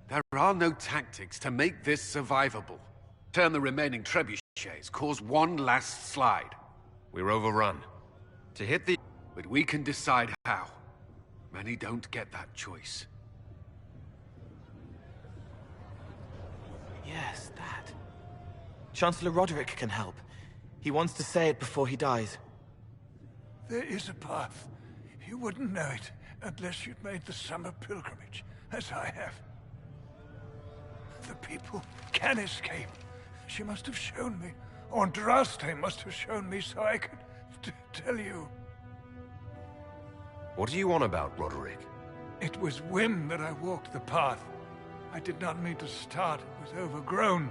There are no tactics to make this survivable. Turn the remaining trebuchets, cause one last slide. We're overrun. To hit the... But we can decide how. Many don't get that choice. Yes, that. Chancellor Roderick can help. He wants to say it before he dies. There is a path. You wouldn't know it unless you'd made the summer pilgrimage, as I have. The people can escape. She must have shown me. Or Andraste must have shown me so I could tell you. What do you want about, Roderick? It was whim that I walked the path. I did not mean to start. It was overgrown.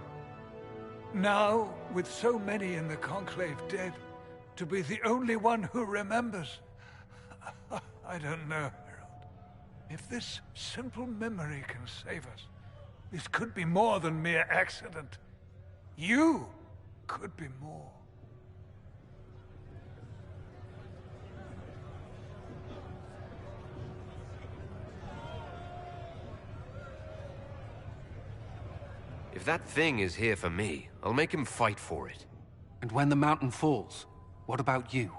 Now, with so many in the Conclave dead, to be the only one who remembers... I don't know, Herald. If this simple memory can save us, this could be more than mere accident. You could be more. If that thing is here for me, I'll make him fight for it. And when the mountain falls, what about you?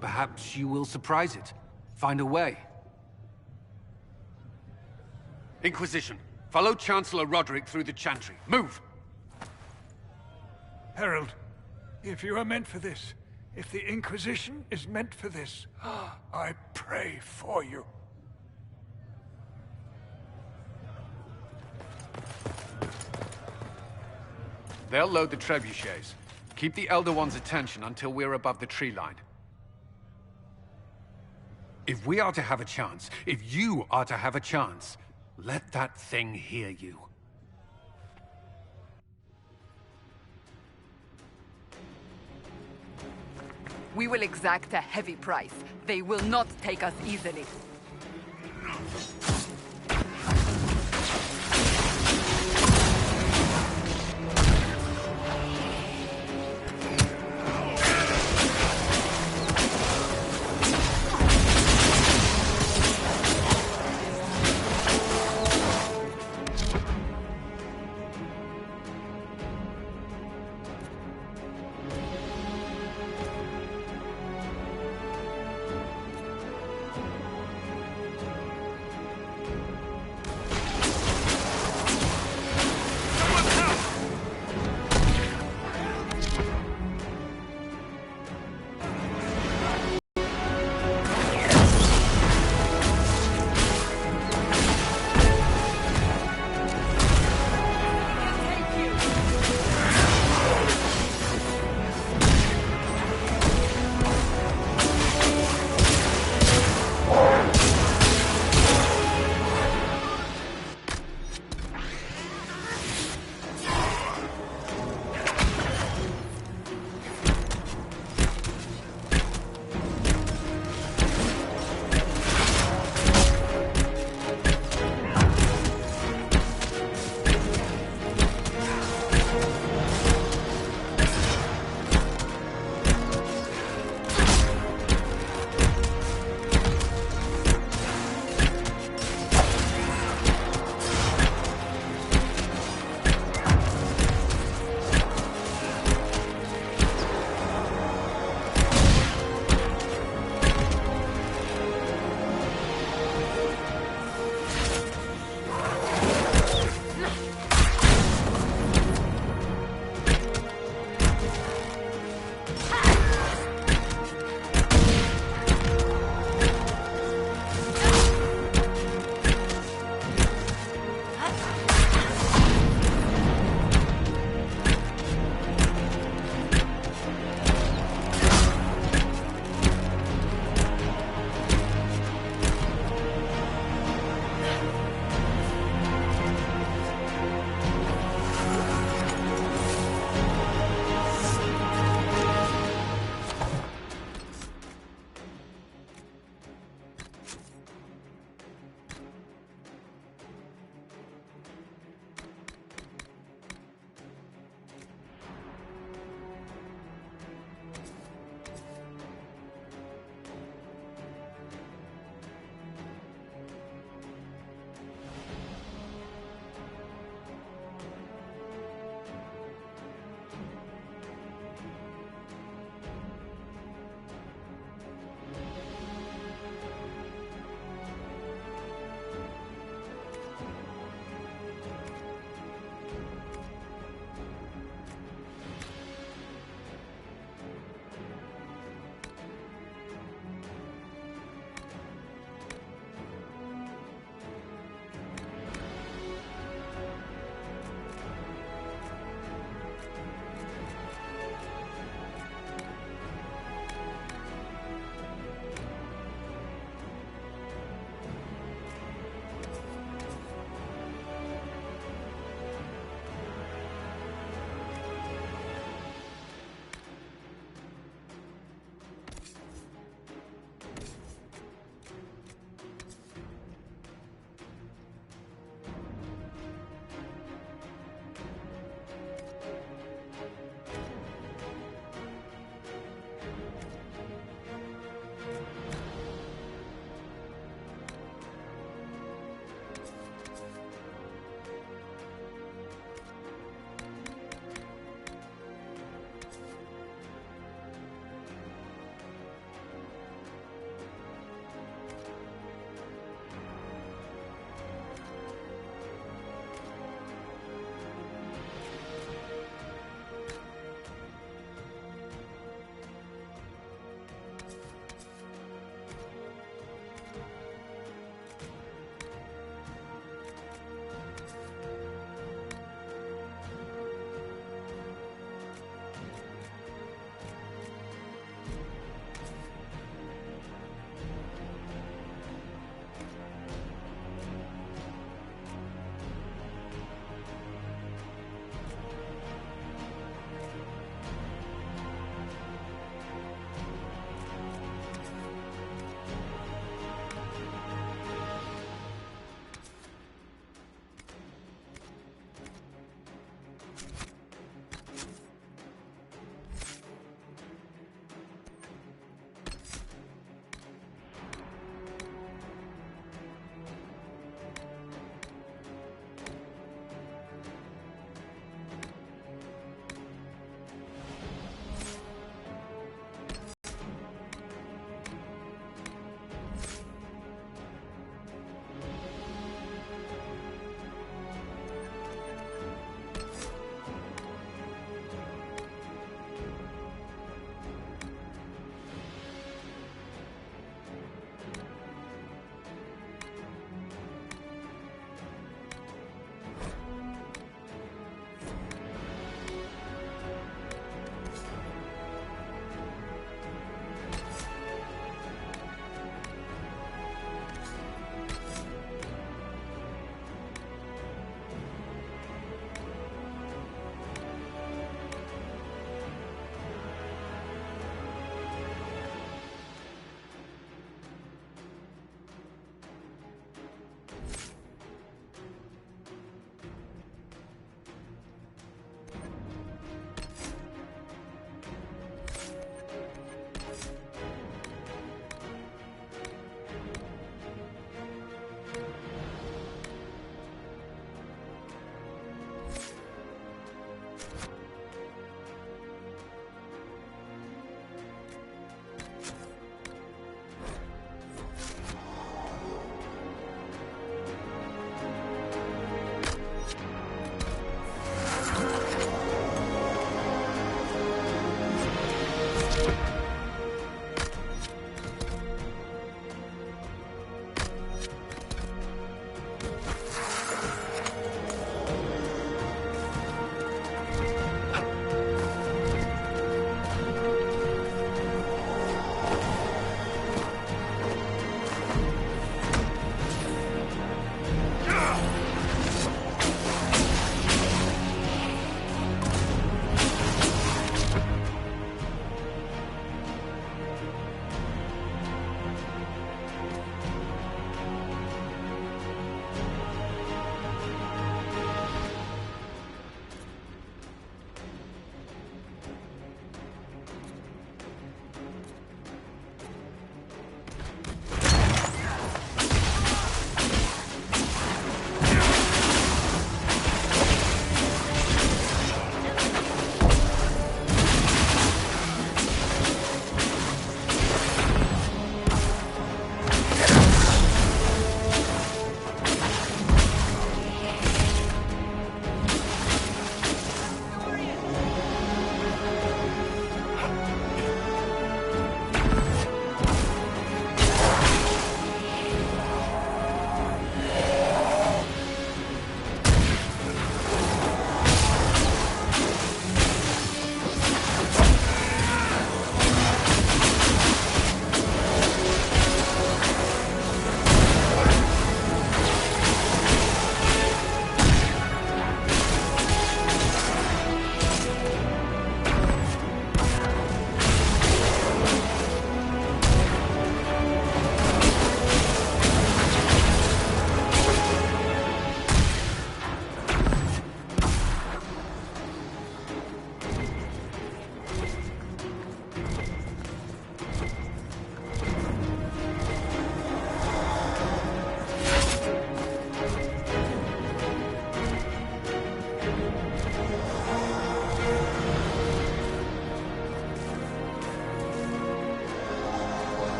Perhaps you will surprise it. Find a way. Inquisition, follow Chancellor Roderick through the Chantry. Move! Herald, if you are meant for this, if the Inquisition is meant for this, I pray for you. They'll load the trebuchets. Keep the Elder One's attention until we're above the tree line. If we are to have a chance, if you are to have a chance, let that thing hear you. We will exact a heavy price. They will not take us easily.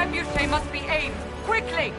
trebuchet must be aimed! Quickly!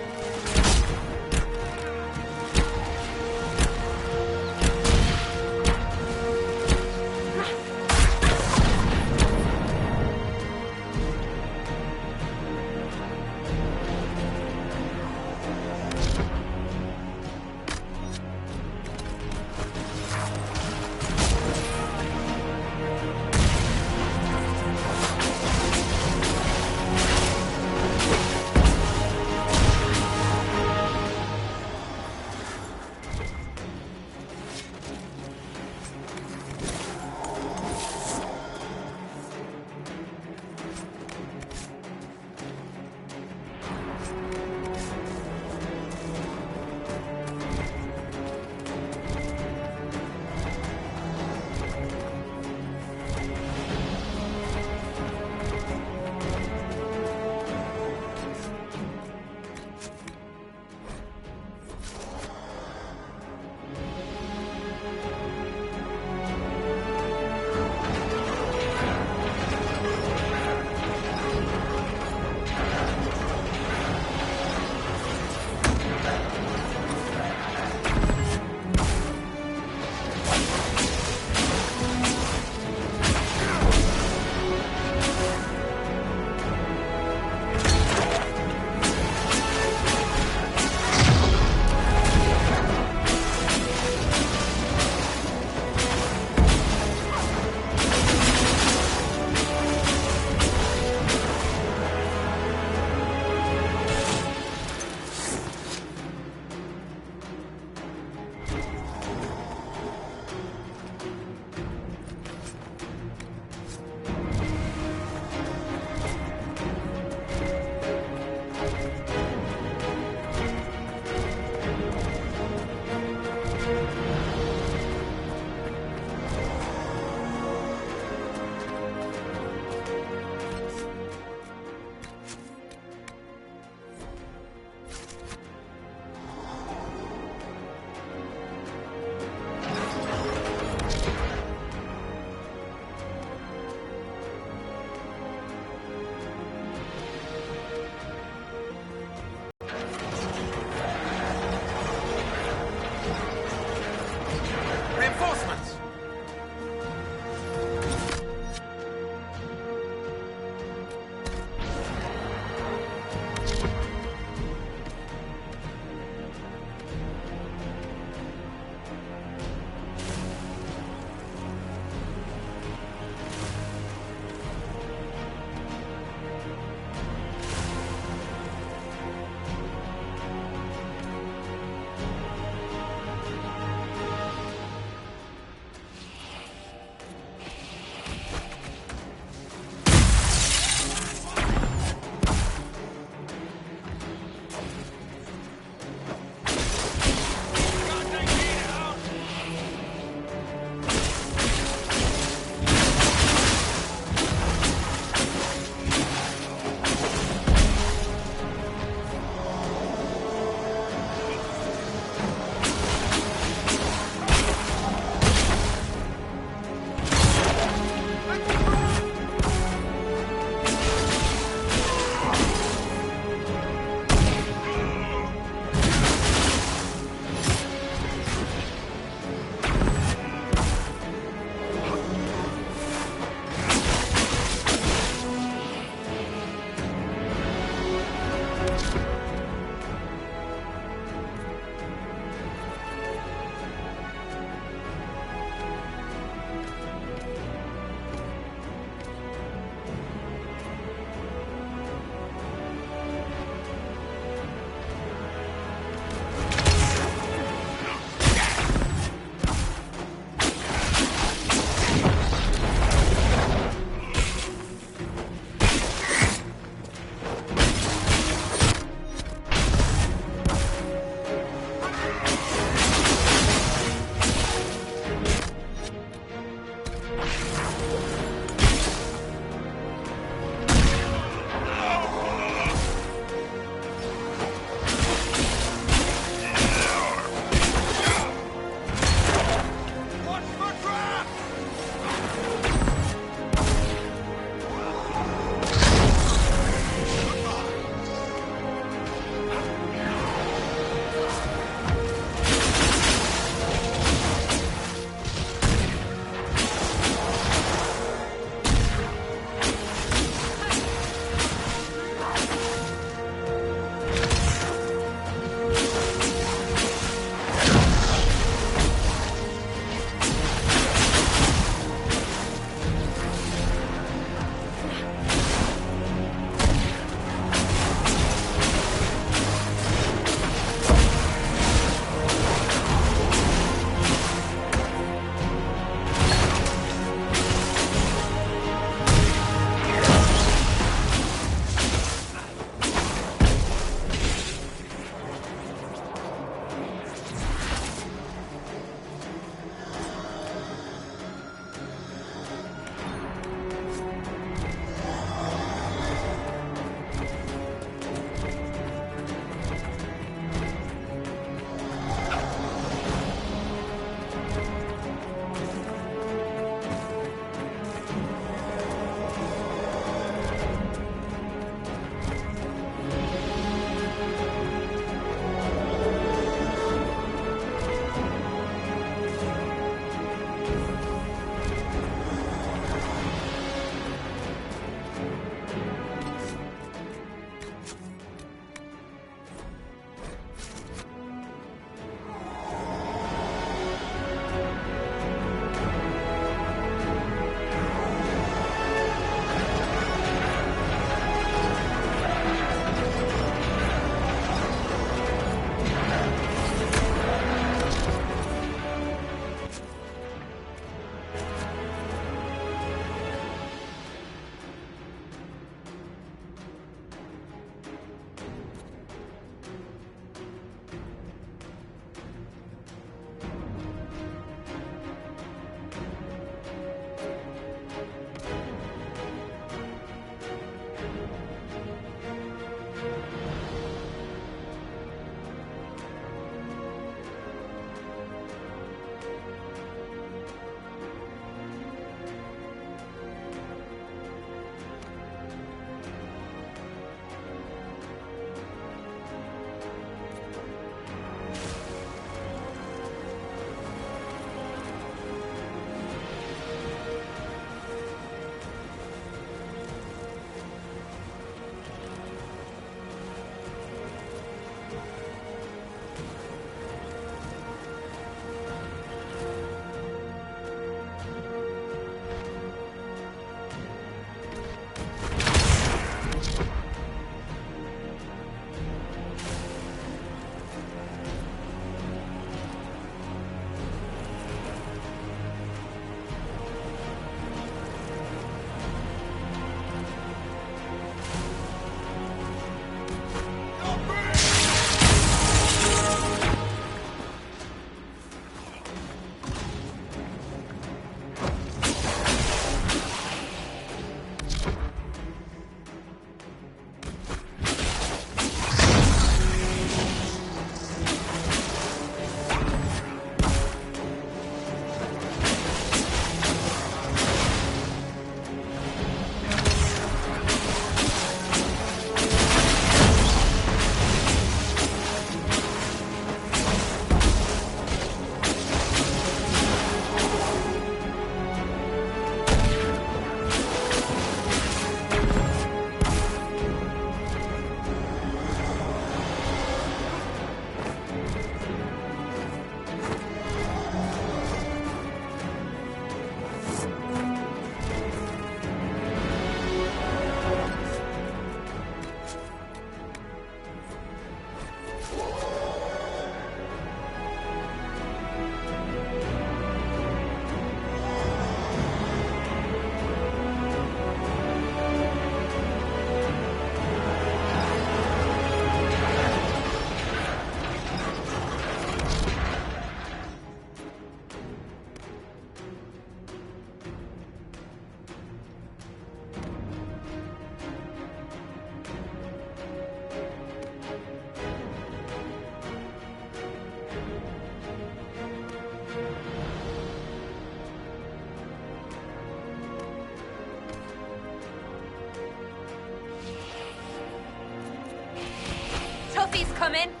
come in.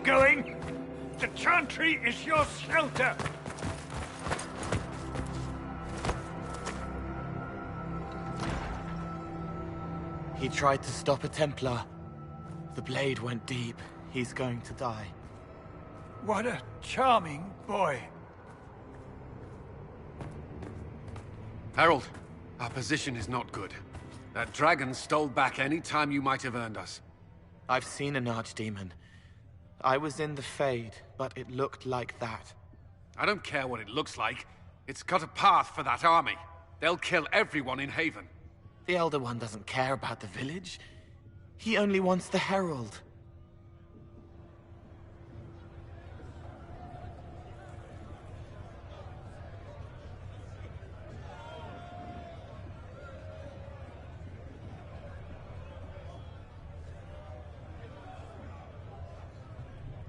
going? The chantry is your shelter! He tried to stop a Templar. The blade went deep. He's going to die. What a charming boy. Harold, our position is not good. That dragon stole back any time you might have earned us. I've seen an archdemon. I was in the Fade, but it looked like that. I don't care what it looks like. It's got a path for that army. They'll kill everyone in Haven. The Elder One doesn't care about the village. He only wants the Herald.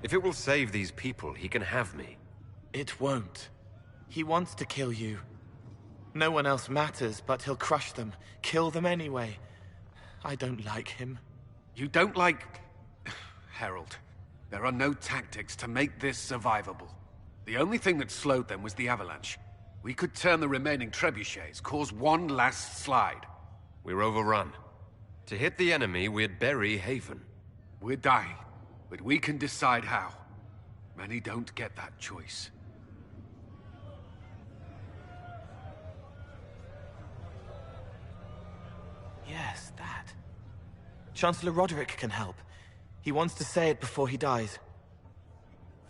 If it will save these people, he can have me. It won't. He wants to kill you. No one else matters, but he'll crush them, kill them anyway. I don't like him. You don't like... Harold, there are no tactics to make this survivable. The only thing that slowed them was the avalanche. We could turn the remaining trebuchets, cause one last slide. We're overrun. To hit the enemy, we'd bury Haven. We're dying, but we can decide how. Many don't get that choice. Yes, that. Chancellor Roderick can help. He wants to say it before he dies.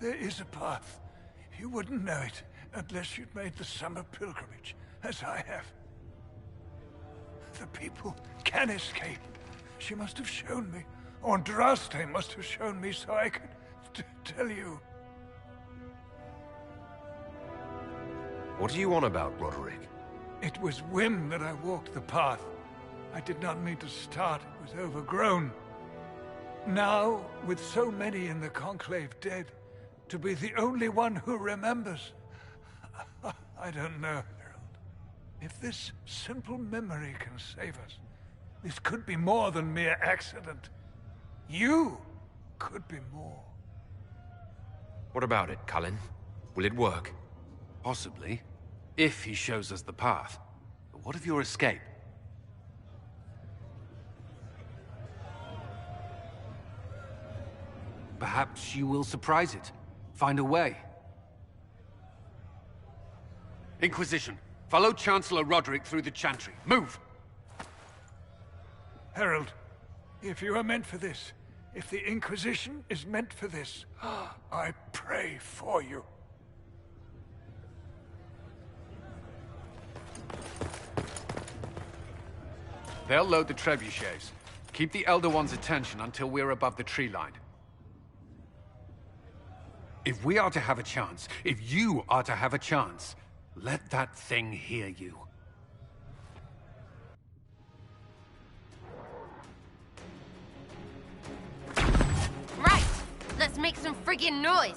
There is a path. You wouldn't know it unless you'd made the summer pilgrimage, as I have. The people can escape. She must have shown me. Or Andraste must have shown me so I could tell you. What are you on about, Roderick? It was whim that I walked the path. I did not mean to start. It was overgrown. Now, with so many in the Conclave dead, to be the only one who remembers... I don't know, Harold. If this simple memory can save us, this could be more than mere accident. You could be more. What about it, Cullen? Will it work? Possibly, if he shows us the path. But what of your escape? Perhaps you will surprise it. Find a way. Inquisition, follow Chancellor Roderick through the Chantry. Move! Harold, if you are meant for this, if the Inquisition is meant for this, I pray for you. They'll load the trebuchets. Keep the Elder One's attention until we're above the tree line. If we are to have a chance, if you are to have a chance, let that thing hear you. Right! Let's make some friggin' noise!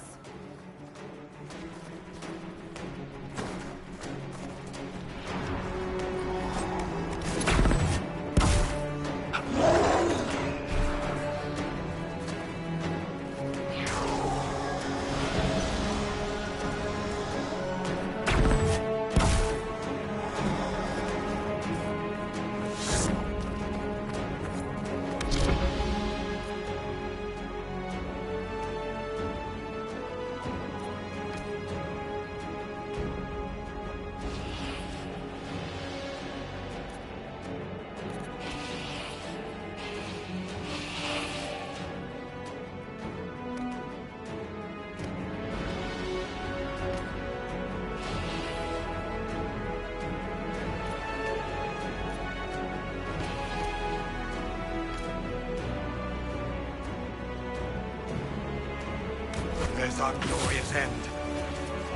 There's our glorious end.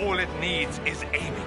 All it needs is aiming.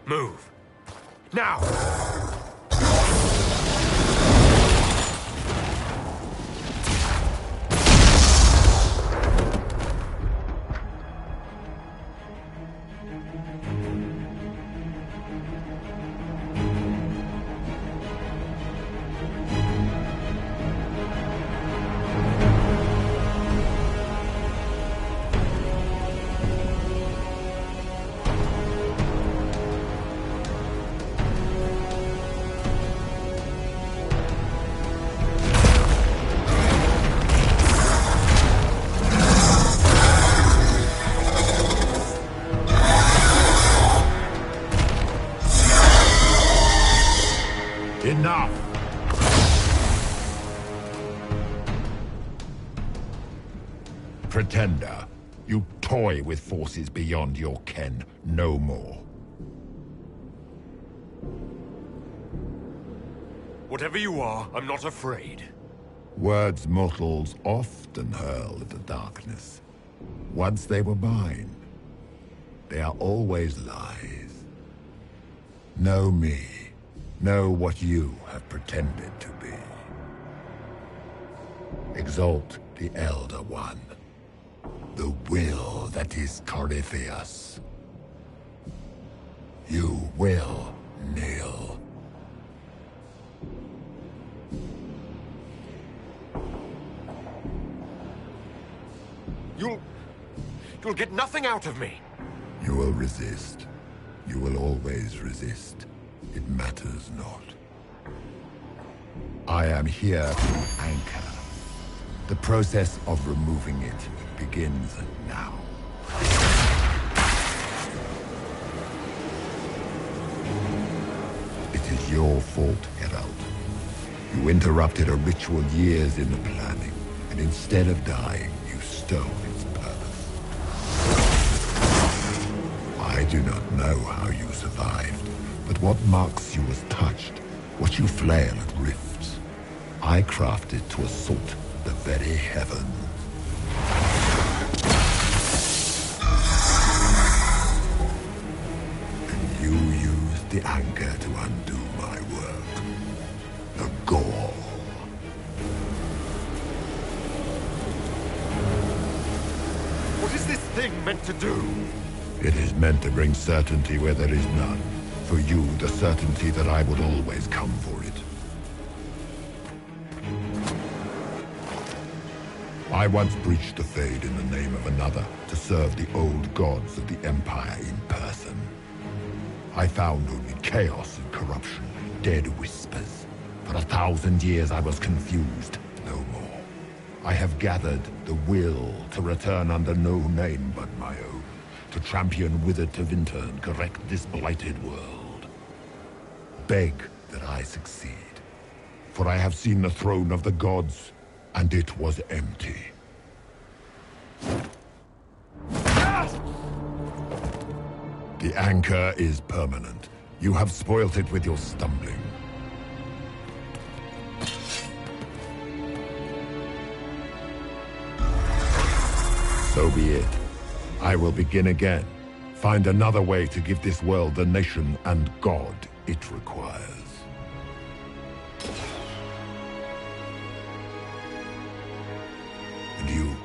Move. Now! Enough! Pretender, you toy with forces beyond your ken, no more. Whatever you are, I'm not afraid. Words mortals often hurl at the darkness. Once they were mine, they are always lies. Know me. Know what you have pretended to be. Exalt the Elder One. The will that is Corypheus. You will kneel. You'll get nothing out of me. You will resist. You will always resist. It matters not. I am here to anchor. The process of removing it begins now. It is your fault, Herald. You interrupted a ritual years in the planning, and instead of dying, you stole its purpose. I do not know how you survived. But what marks you as touched, what you flail at rifts, I crafted to assault the very heavens. And you used the anchor to undo my work. The gall. What is this thing meant to do? It is meant to bring certainty where there is none. For you, the certainty that I would always come for it. I once breached the Fade in the name of another to serve the old gods of the Empire in person. I found only chaos and corruption, dead whispers. For 1,000 years I was confused, no more. I have gathered the will to return under no name but my own, to champion withered to winter and correct this blighted world. Beg that I succeed, for I have seen the throne of the gods, and it was empty. The anchor is permanent. You have spoilt it with your stumbling. So be it. I will begin again. Find another way to give this world the nation and God it requires. And you,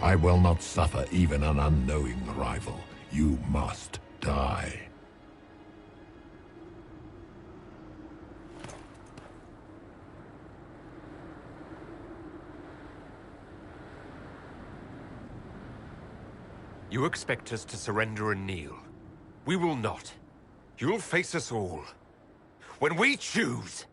I will not suffer even an unknowing rival. You must die. You expect us to surrender and kneel. We will not. You'll face us all. When we choose...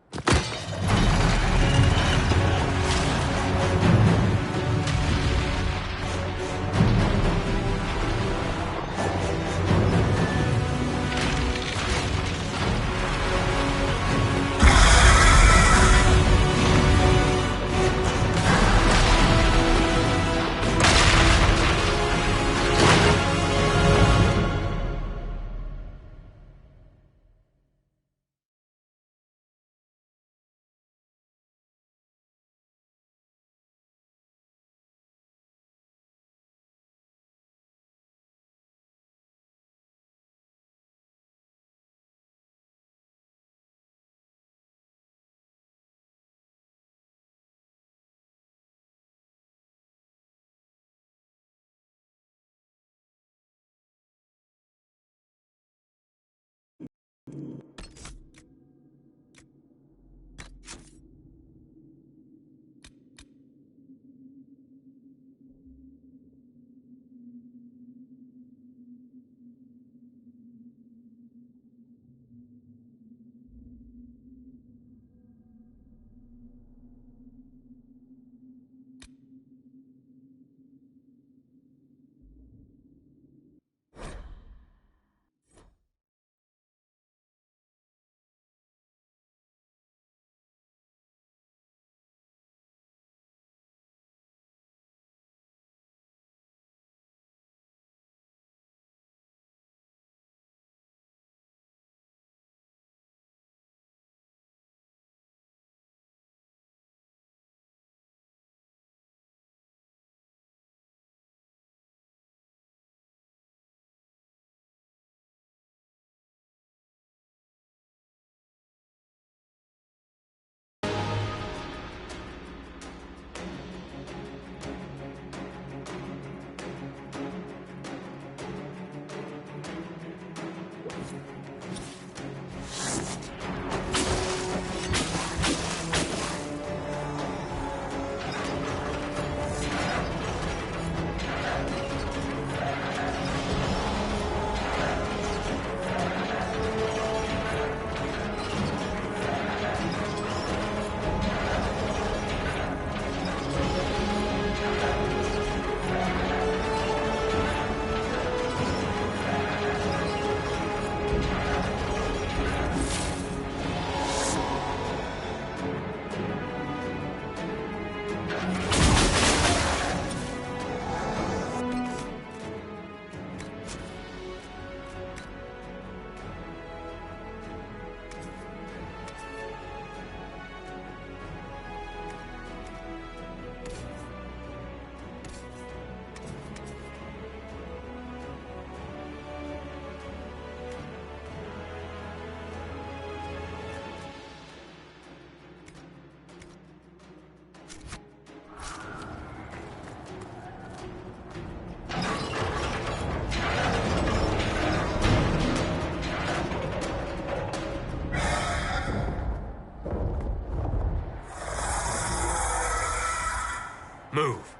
Move.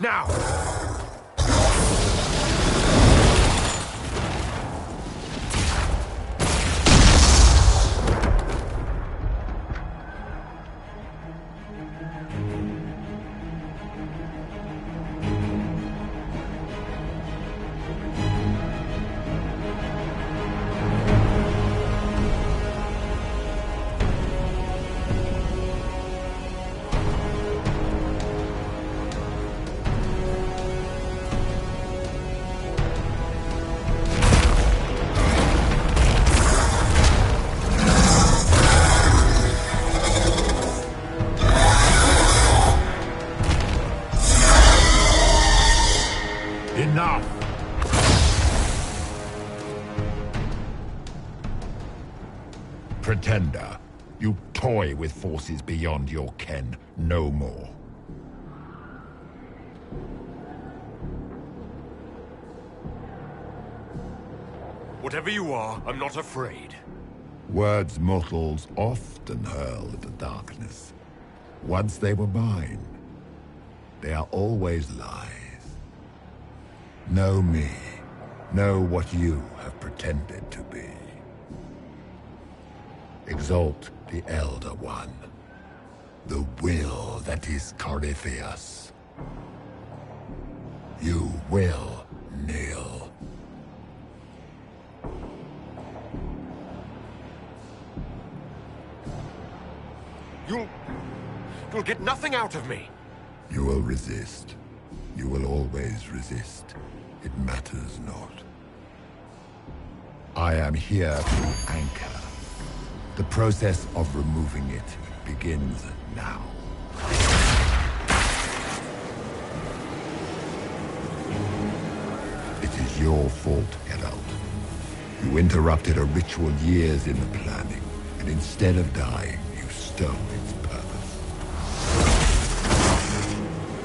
Now! Enough! Pretender, you toy with forces beyond your ken no more. Whatever you are, I'm not afraid. Words mortals often hurl at the darkness. Once they were mine, they are always lies. Know me. Know what you have pretended to be. Exalt the Elder One. The will that is Corypheus. You will kneel. You'll get nothing out of me. You will resist. You will always resist. It matters not. I am here to anchor. The process of removing it begins now. It is your fault, Geralt. You interrupted a ritual years in the planning, and instead of dying, you stole its purpose.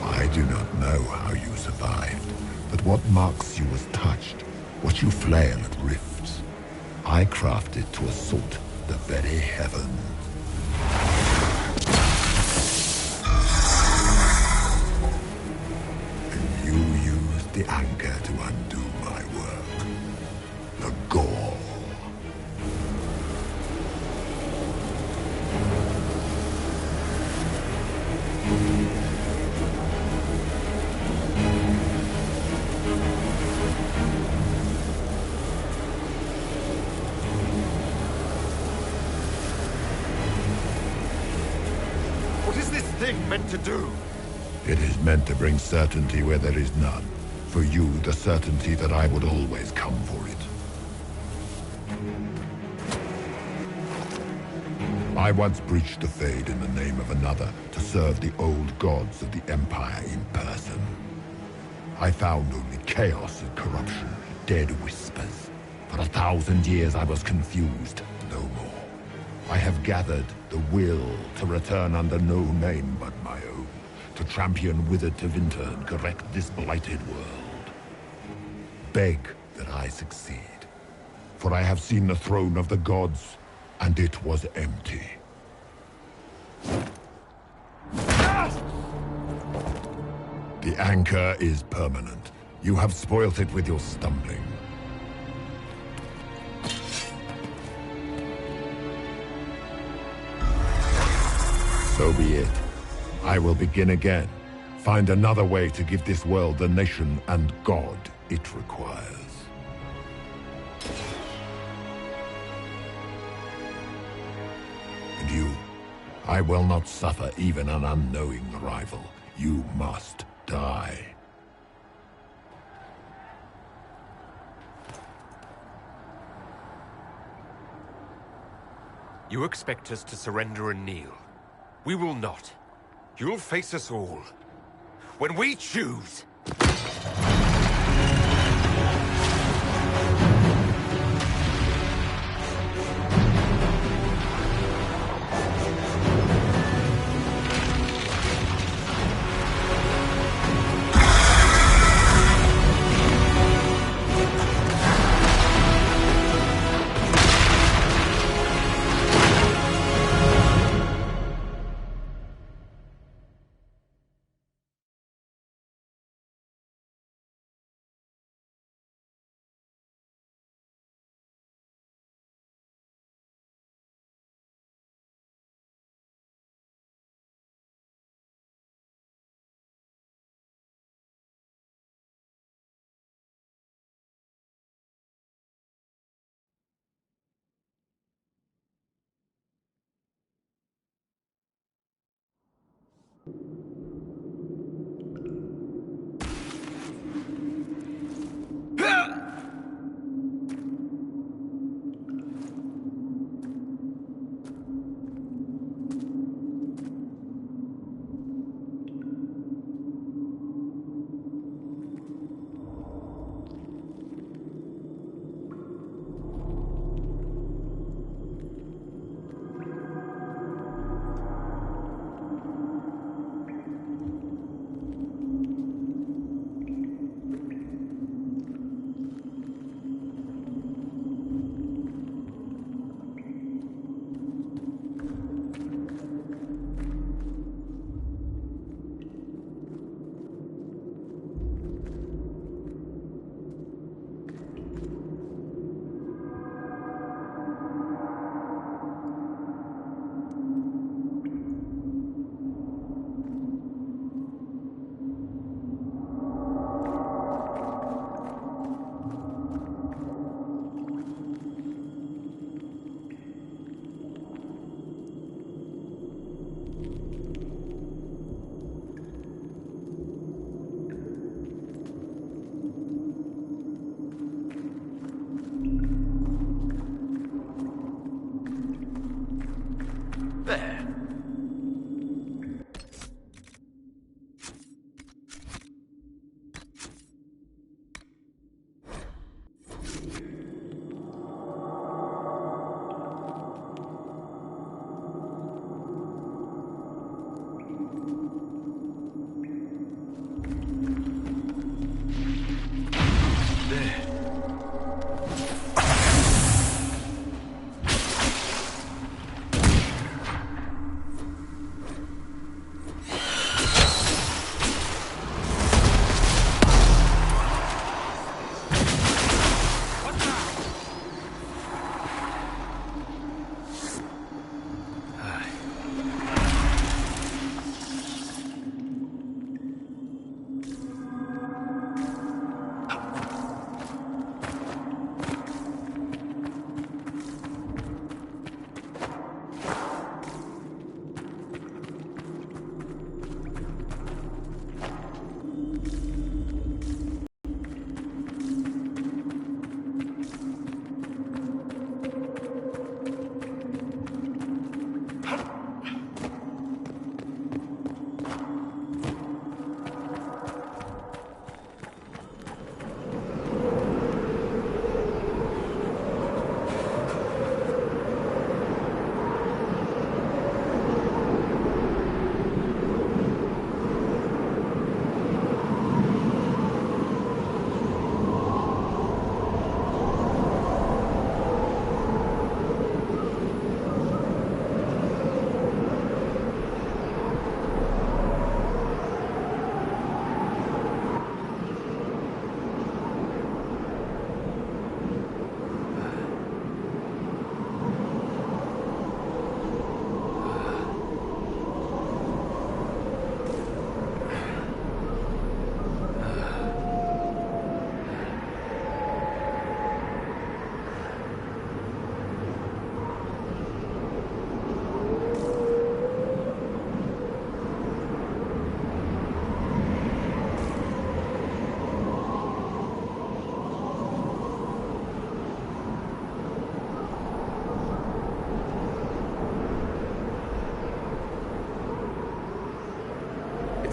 I do not know how you survived, but what marks you as touched, what you flail at rifts. I crafted to assault the very heavens. And you used the anchor to undo my work. The gore. Meant to do? It is meant to bring certainty where there is none. For you, the certainty that I would always come for it. I once breached the Fade in the name of another to serve the old gods of the Empire in person. I found only chaos and corruption, dead whispers. For 1,000 years I was confused, no more. I have gathered the will to return under no name but my own, to champion withered Tevinter and correct this blighted world. Beg that I succeed, for I have seen the throne of the gods, and it was empty. The anchor is permanent. You have spoilt it with your stumbling. So be it. I will begin again. Find another way to give this world the nation and God it requires. And you, I will not suffer even an unknowing rival. You must die. You expect us to surrender and kneel. We will not. You'll face us all. When we choose!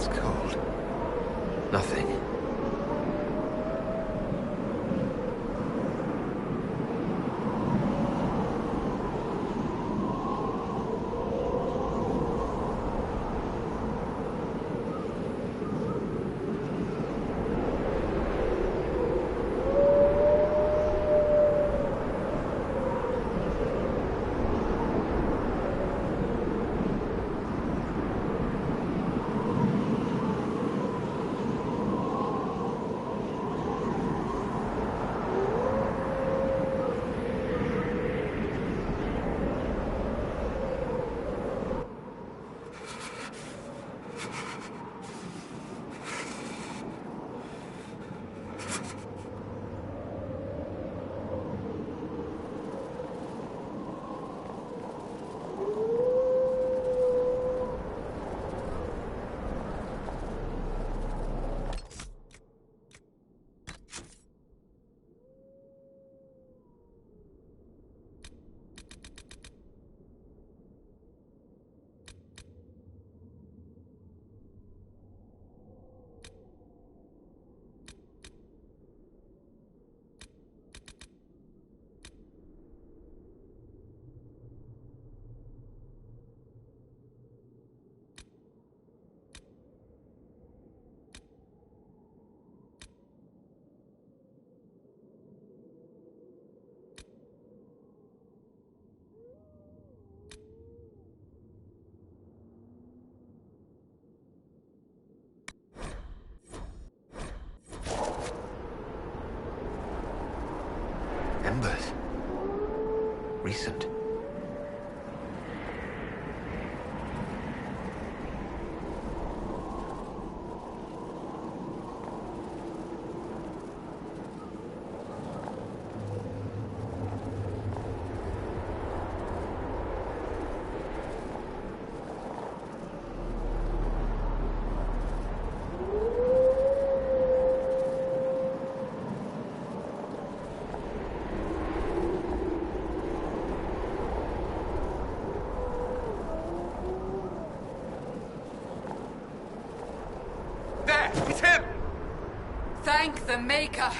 It's cold. Nothing. Embers. Recent. It's him! Thank the Maker!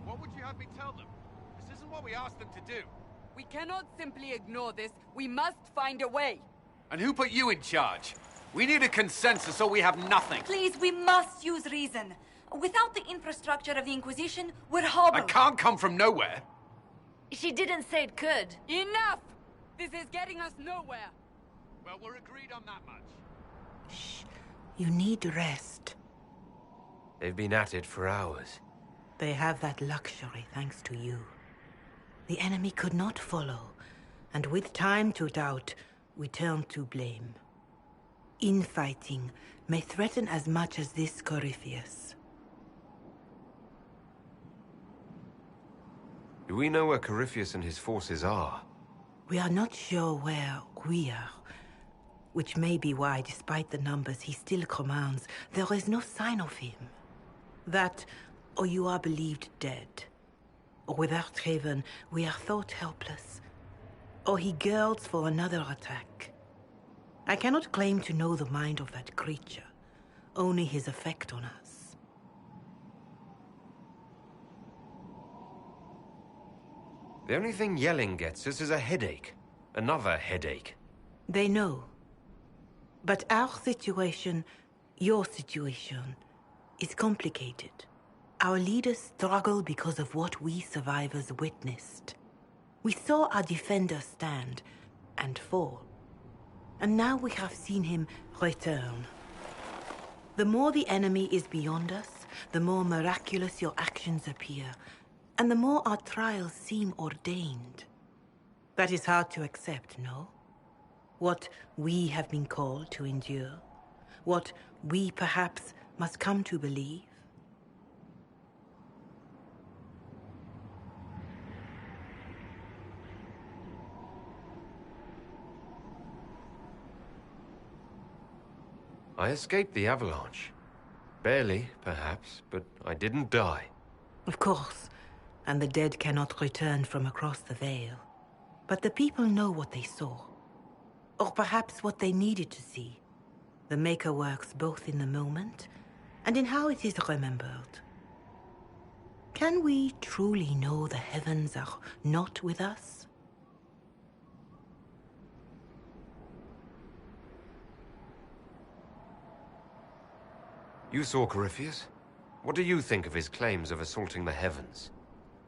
What would you have me tell them? This isn't what we asked them to do. We cannot simply ignore this. We must find a way. And who put you in charge? We need a consensus or we have nothing. Please, we must use reason. Without the infrastructure of the Inquisition, we're hobbled. I can't come from nowhere. She didn't say it could. Enough! This is getting us nowhere. Well, we're agreed on that much. Shh. You need rest. They've been at it for hours. They have that luxury thanks to you. The enemy could not follow, and with time to doubt, we turn to blame. Infighting may threaten as much as this Corypheus. Do we know where Corypheus and his forces are? We are not sure where we are, which may be why, despite the numbers he still commands, there is no sign of him. That, or you are believed dead. Or without Haven, we are thought helpless. Or he girds for another attack. I cannot claim to know the mind of that creature, only his effect on us. The only thing yelling gets us is a headache. Another headache. They know. But our situation, your situation, is complicated. Our leaders struggle because of what we survivors witnessed. We saw our defender stand and fall. And now we have seen him return. The more the enemy is beyond us, the more miraculous your actions appear, and the more our trials seem ordained. That is hard to accept, no? What we have been called to endure, what we perhaps must come to believe. I escaped the avalanche. Barely, perhaps, but I didn't die. Of course, and the dead cannot return from across the veil. But the people know what they saw. Or perhaps what they needed to see. The Maker works both in the moment and in how it is remembered. Can we truly know the heavens are not with us? You saw Corypheus? What do you think of his claims of assaulting the heavens?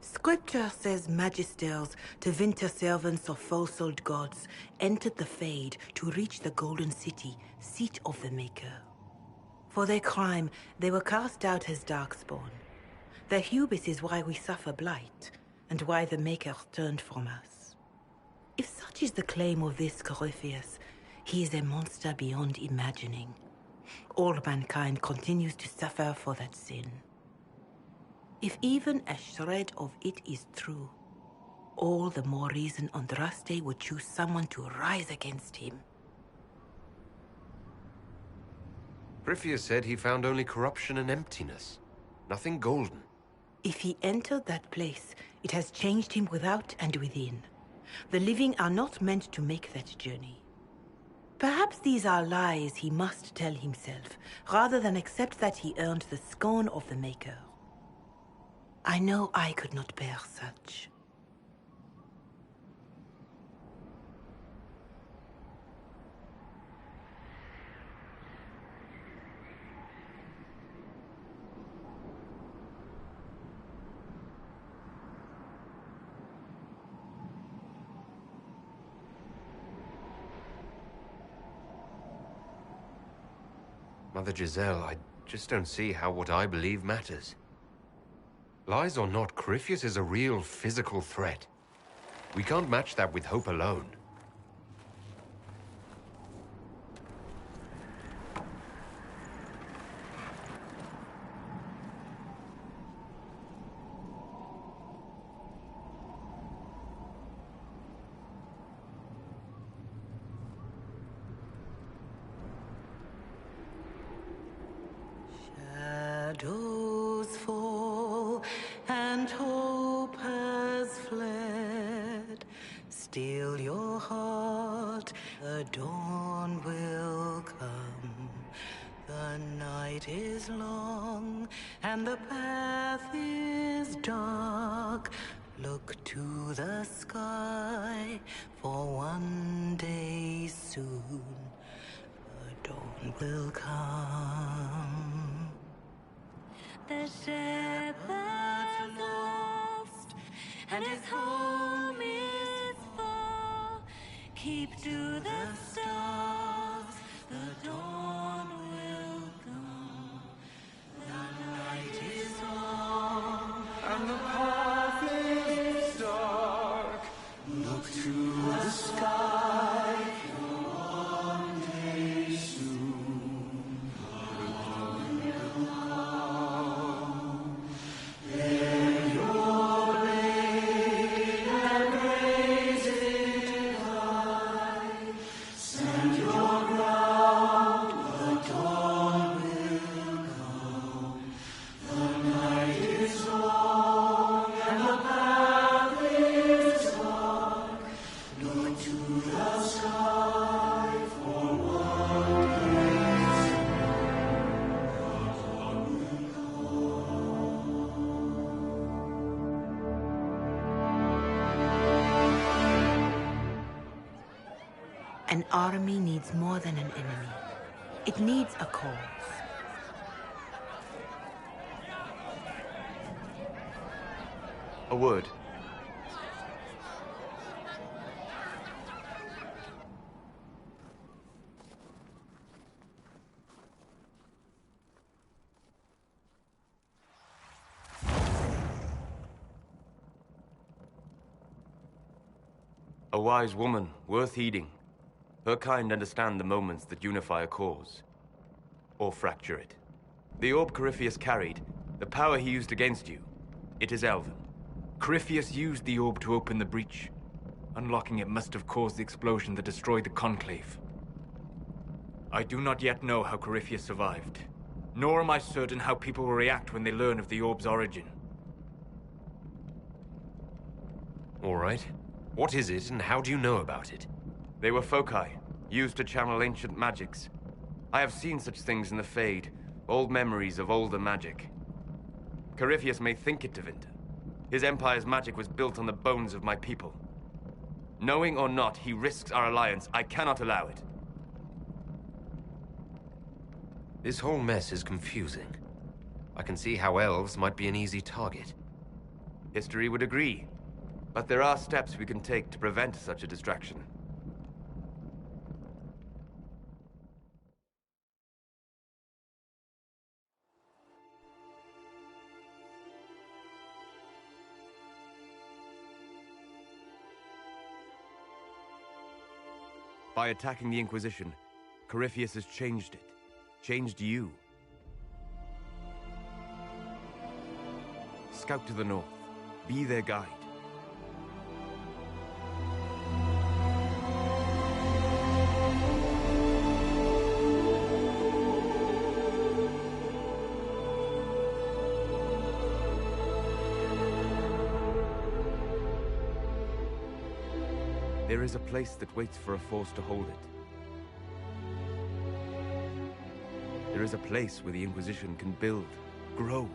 Scripture says magisters, Tevinter servants of false-old gods, entered the Fade to reach the Golden City, seat of the Maker. For their crime, they were cast out as darkspawn. Their hubris is why we suffer blight, and why the Maker turned from us. If such is the claim of this Corypheus, he is a monster beyond imagining. All mankind continues to suffer for that sin. If even a shred of it is true, all the more reason Andraste would choose someone to rise against him. Corypheus said he found only corruption and emptiness. Nothing golden. If he entered that place, it has changed him without and within. The living are not meant to make that journey. Perhaps these are lies he must tell himself, rather than accept that he earned the scorn of the Maker. I know I could not bear such. Mother Giselle, I just don't see how what I believe matters. Lies or not, Corypheus is a real physical threat. We can't match that with hope alone. Shadows fall and hope has fled. Still your heart, the dawn will come. The night is long and the path is dark. Look to the sky, for one day soon the dawn will come. The shepherd's lost, and his home is far. Keep to the stars, the dawn will come. The night is long, and the path is dark. Look to the sky, for one day soon the dawn will come. Bear your blade and raise it high. Stand your ground, the dawn will come. The night is long and the path is dark. Look to the sky, for one day soon the dawn will come. An army needs more than an enemy. It needs a cause. A word. A wise woman, worth heeding. Her kind understand the moments that unify a cause. Or fracture it. The orb Corypheus carried, the power he used against you, it is elven. Corypheus used the orb to open the breach. Unlocking it must have caused the explosion that destroyed the Conclave. I do not yet know how Corypheus survived, nor am I certain how people will react when they learn of the orb's origin. All right. What is it, and how do you know about it? They were foci, used to channel ancient magics. I have seen such things in the Fade, old memories of older magic. Corypheus may think it, Tevinter. His empire's magic was built on the bones of my people. Knowing or not, he risks our alliance. I cannot allow it. This whole mess is confusing. I can see how elves might be an easy target. History would agree. But there are steps we can take to prevent such a distraction. By attacking the Inquisition, Corypheus has changed it. Changed you. Scout to the north. Be their guide. There is a place that waits for a force to hold it. There is a place where the Inquisition can build, grow.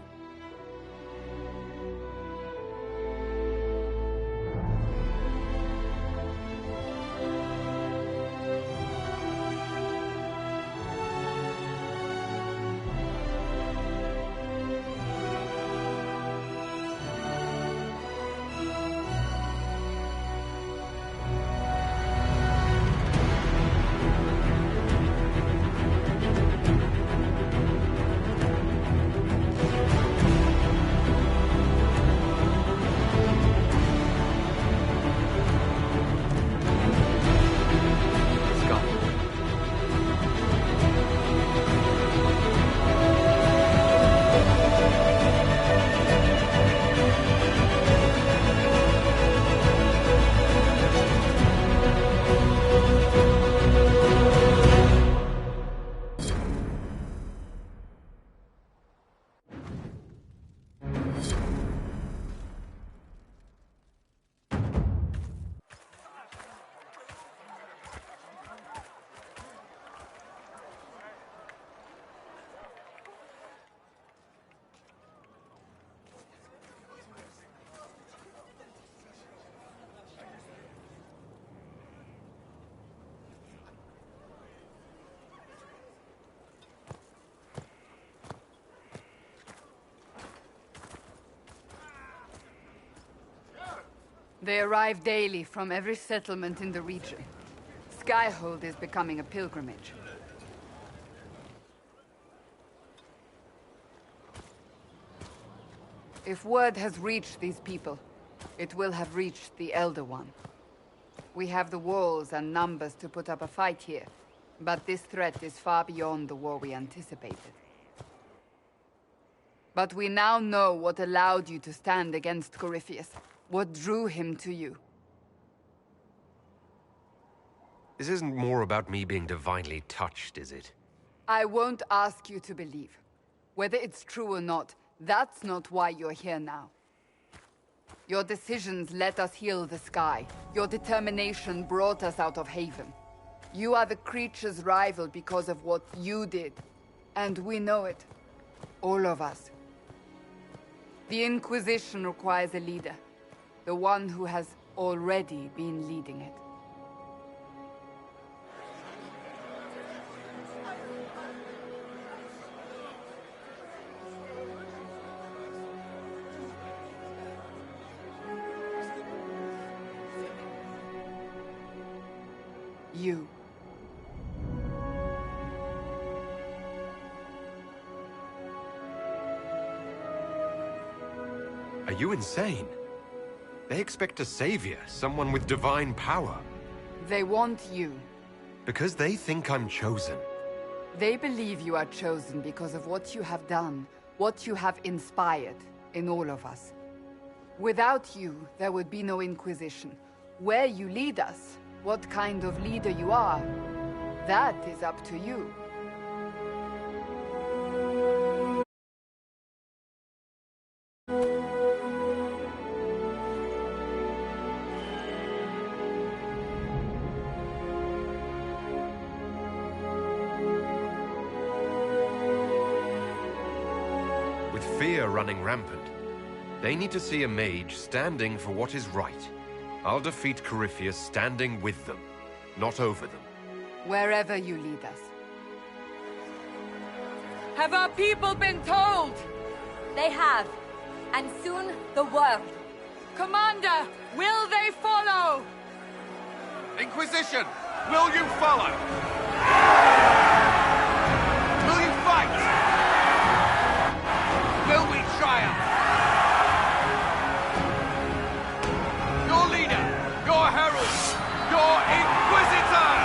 They arrive daily from every settlement in the region. Skyhold is becoming a pilgrimage. If word has reached these people, it will have reached the Elder One. We have the walls and numbers to put up a fight here, but this threat is far beyond the war we anticipated. But we now know what allowed you to stand against Corypheus. What drew him to you? This isn't more about me being divinely touched, is it? I won't ask you to believe. Whether it's true or not, that's not why you're here now. Your decisions let us heal the sky. Your determination brought us out of Haven. You are the creature's rival because of what you did. And we know it. All of us. The Inquisition requires a leader. The one who has already been leading it. You. Are you insane? They expect a savior, someone with divine power. They want you. Because they think I'm chosen. They believe you are chosen because of what you have done, what you have inspired in all of us. Without you, there would be no Inquisition. Where you lead us, what kind of leader you are, That is up to you. With fear running rampant, they need to see a mage standing for what is right. I'll defeat Corypheus standing with them, not over them. Wherever you lead us. Have our people been told? They have. And soon, the world. Commander, will they follow? Inquisition, will you follow? Will you fight? Will we triumph? Your leader, your herald, your Inquisitor!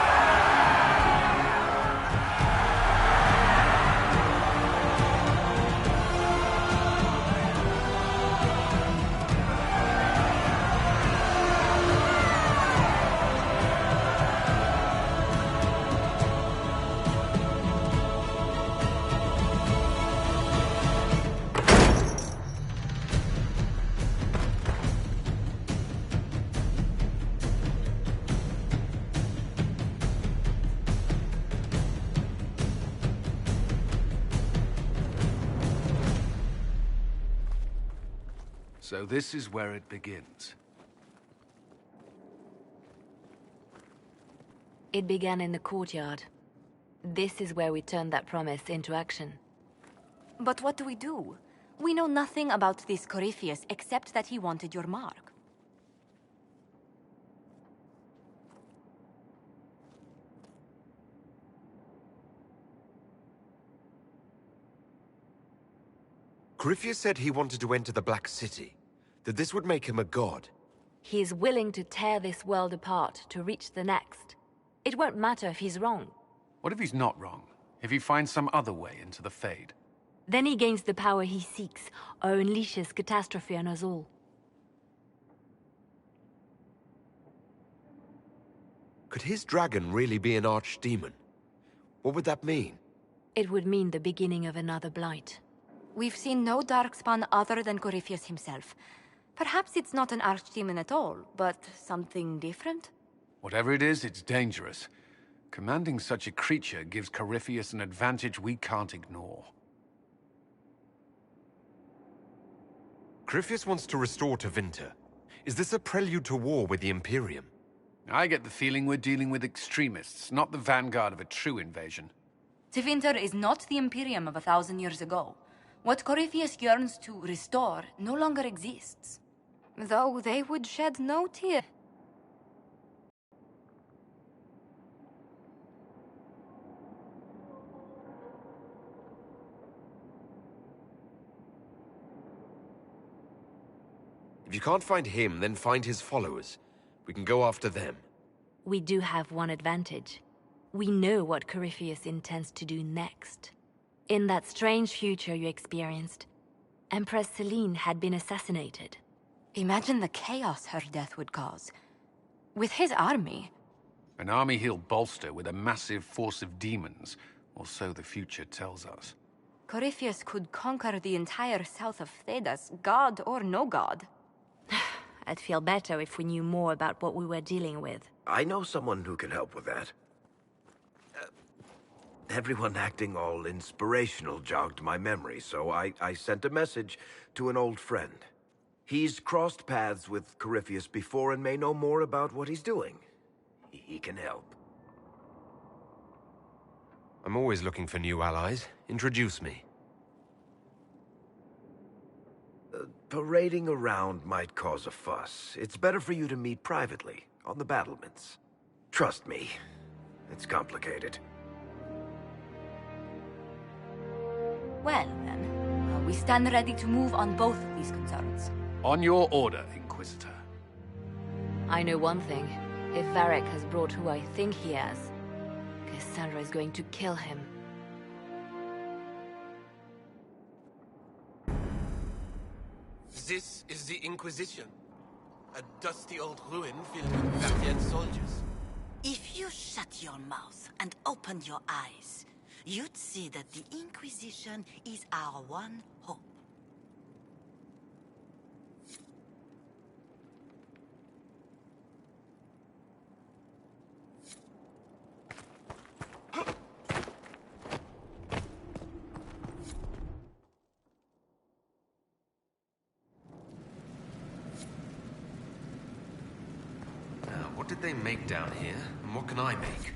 So this is where it begins. It began in the courtyard. This is where we turned that promise into action. But what do we do? We know nothing about this Corypheus except that he wanted your mark. Corypheus said he wanted to enter the Black City, that this would make him a god. He is willing to tear this world apart to reach the next. It won't matter if he's wrong. What if he's not wrong? If he finds some other way into the Fade? Then he gains the power he seeks, or unleashes catastrophe on us all. Could his dragon really be an archdemon? What would that mean? It would mean the beginning of another blight. We've seen no darkspawn other than Corypheus himself. Perhaps it's not an archdemon at all, but something different? Whatever it is, it's dangerous. Commanding such a creature gives Corypheus an advantage we can't ignore. Corypheus wants to restore Tevinter. Is this a prelude to war with the Imperium? I get the feeling we're dealing with extremists, not the vanguard of a true invasion. Tevinter is not the Imperium of 1,000 years ago. What Corypheus yearns to restore no longer exists. Though they would shed no tear. If you can't find him, then find his followers. We can go after them. We do have one advantage. We know what Corypheus intends to do next. In that strange future you experienced, Empress Selene had been assassinated. Imagine the chaos her death would cause. With his army. An army he'll bolster with a massive force of demons, or so the future tells us. Corypheus could conquer the entire south of Thedas, god or no god. I'd feel better if we knew more about what we were dealing with. I know someone who can help with that. Everyone acting all inspirational jogged my memory, so I sent a message to an old friend. He's crossed paths with Corypheus before and may know more about what he's doing. He can help. I'm always looking for new allies. Introduce me. Parading around might cause a fuss. It's better for you to meet privately, on the battlements. Trust me, it's complicated. Well, then, we stand ready to move on both of these concerns. On your order, Inquisitor. I know one thing. If Varric has brought who I think he has, Cassandra is going to kill him. This is the Inquisition. A dusty old ruin filled with Varrian soldiers. If you shut shut your mouth and open your eyes, you'd see that the Inquisition is our one hope. What did they make down here, and what can I make?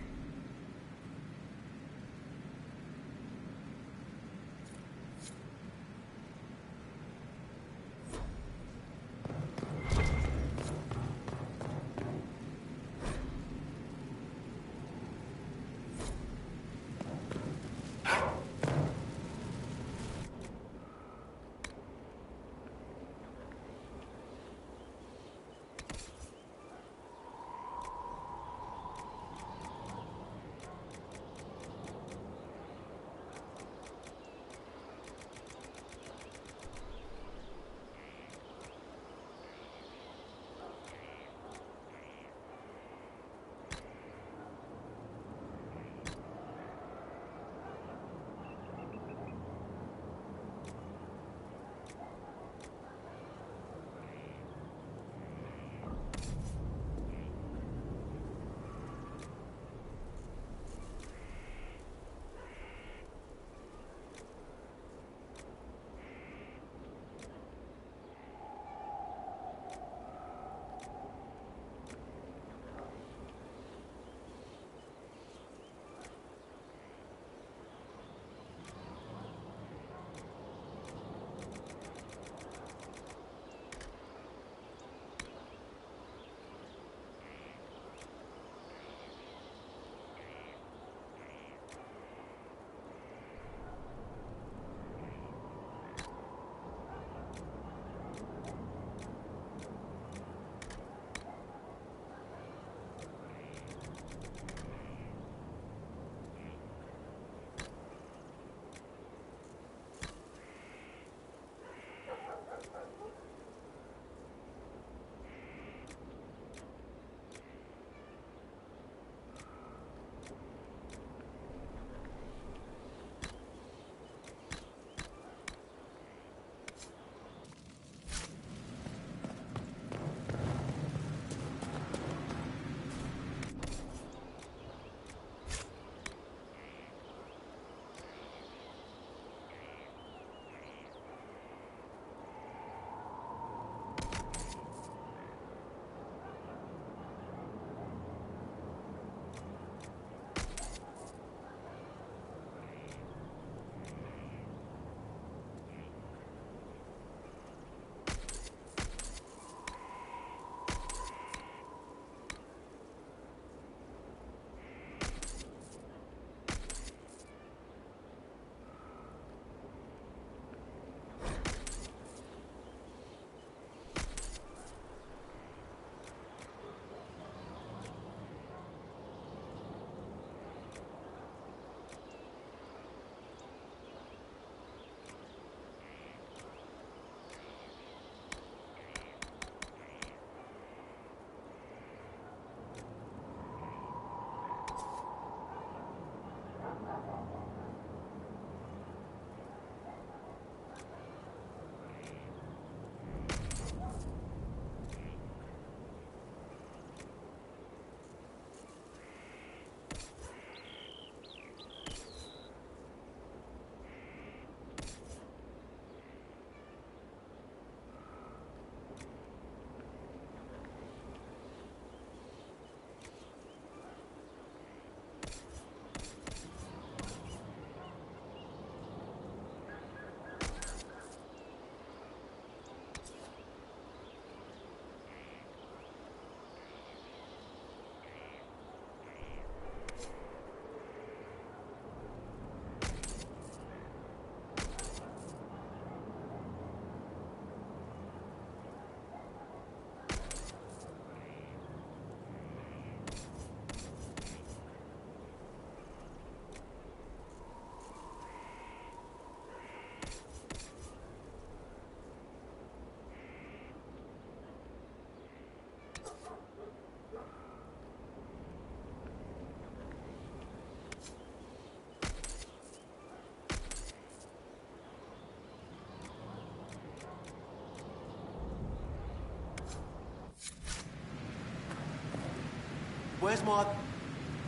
Where's my...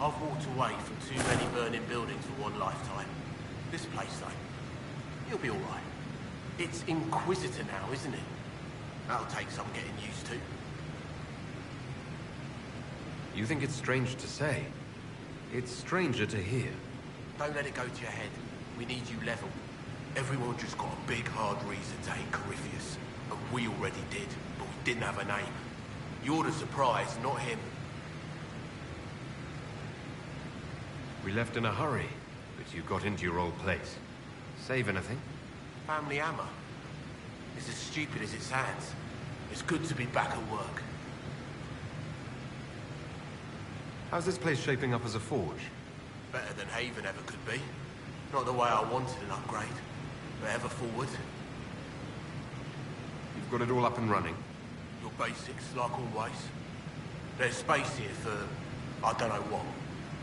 I've walked away from too many burning buildings for one lifetime. This place, though, you'll be all right. It's Inquisitor now, isn't it? That'll take some getting used to. You think it's strange to say? It's stranger to hear. Don't let it go to your head. We need you level. Everyone just got a big, hard reason to hate Corypheus. And we already did, but we didn't have a name. You're the surprise, not him. We left in a hurry, but you got into your old place. Save anything? Family hammer. It's as stupid as it sounds. It's good to be back at work. How's this place shaping up as a forge? Better than Haven ever could be. Not the way I wanted an upgrade, but ever forward. You've got it all up and running? Your basics, like always. There's space here for... I don't know what.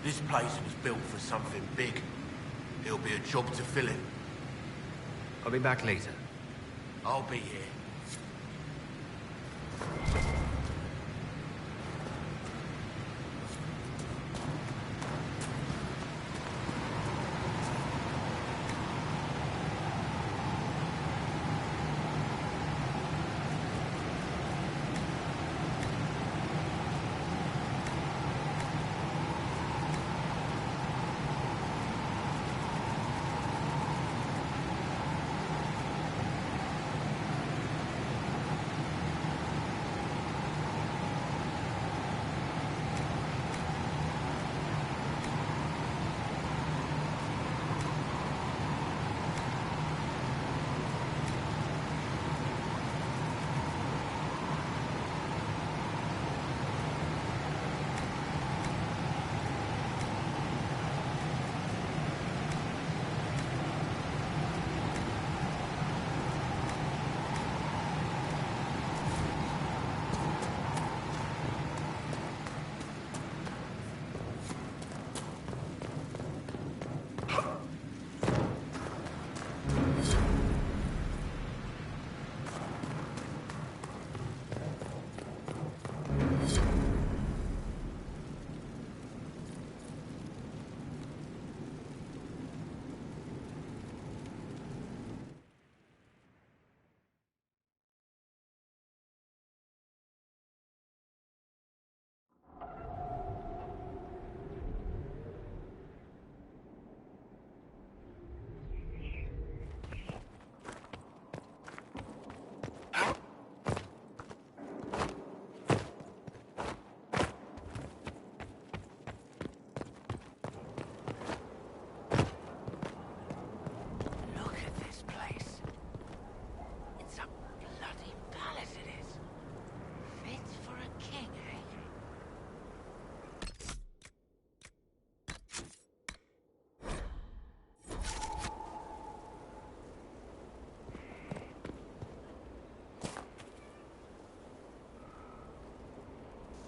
This place was built for something big. It'll be a job to fill it. I'll be back later. I'll be here.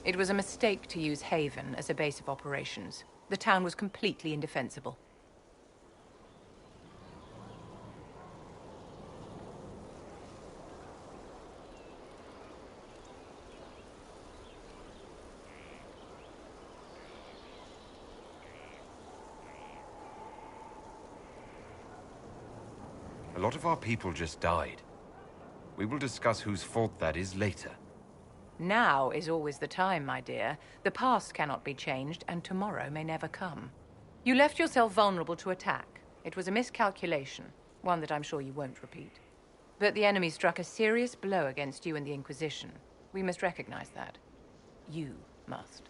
It was a mistake to use Haven as a base of operations. The town was completely indefensible. A lot of our people just died. We will discuss whose fault that is later. Now is always the time, my dear. The past cannot be changed, and tomorrow may never come. You left yourself vulnerable to attack. It was a miscalculation, one that I'm sure you won't repeat. But the enemy struck a serious blow against you and the Inquisition. We must recognize that. You must.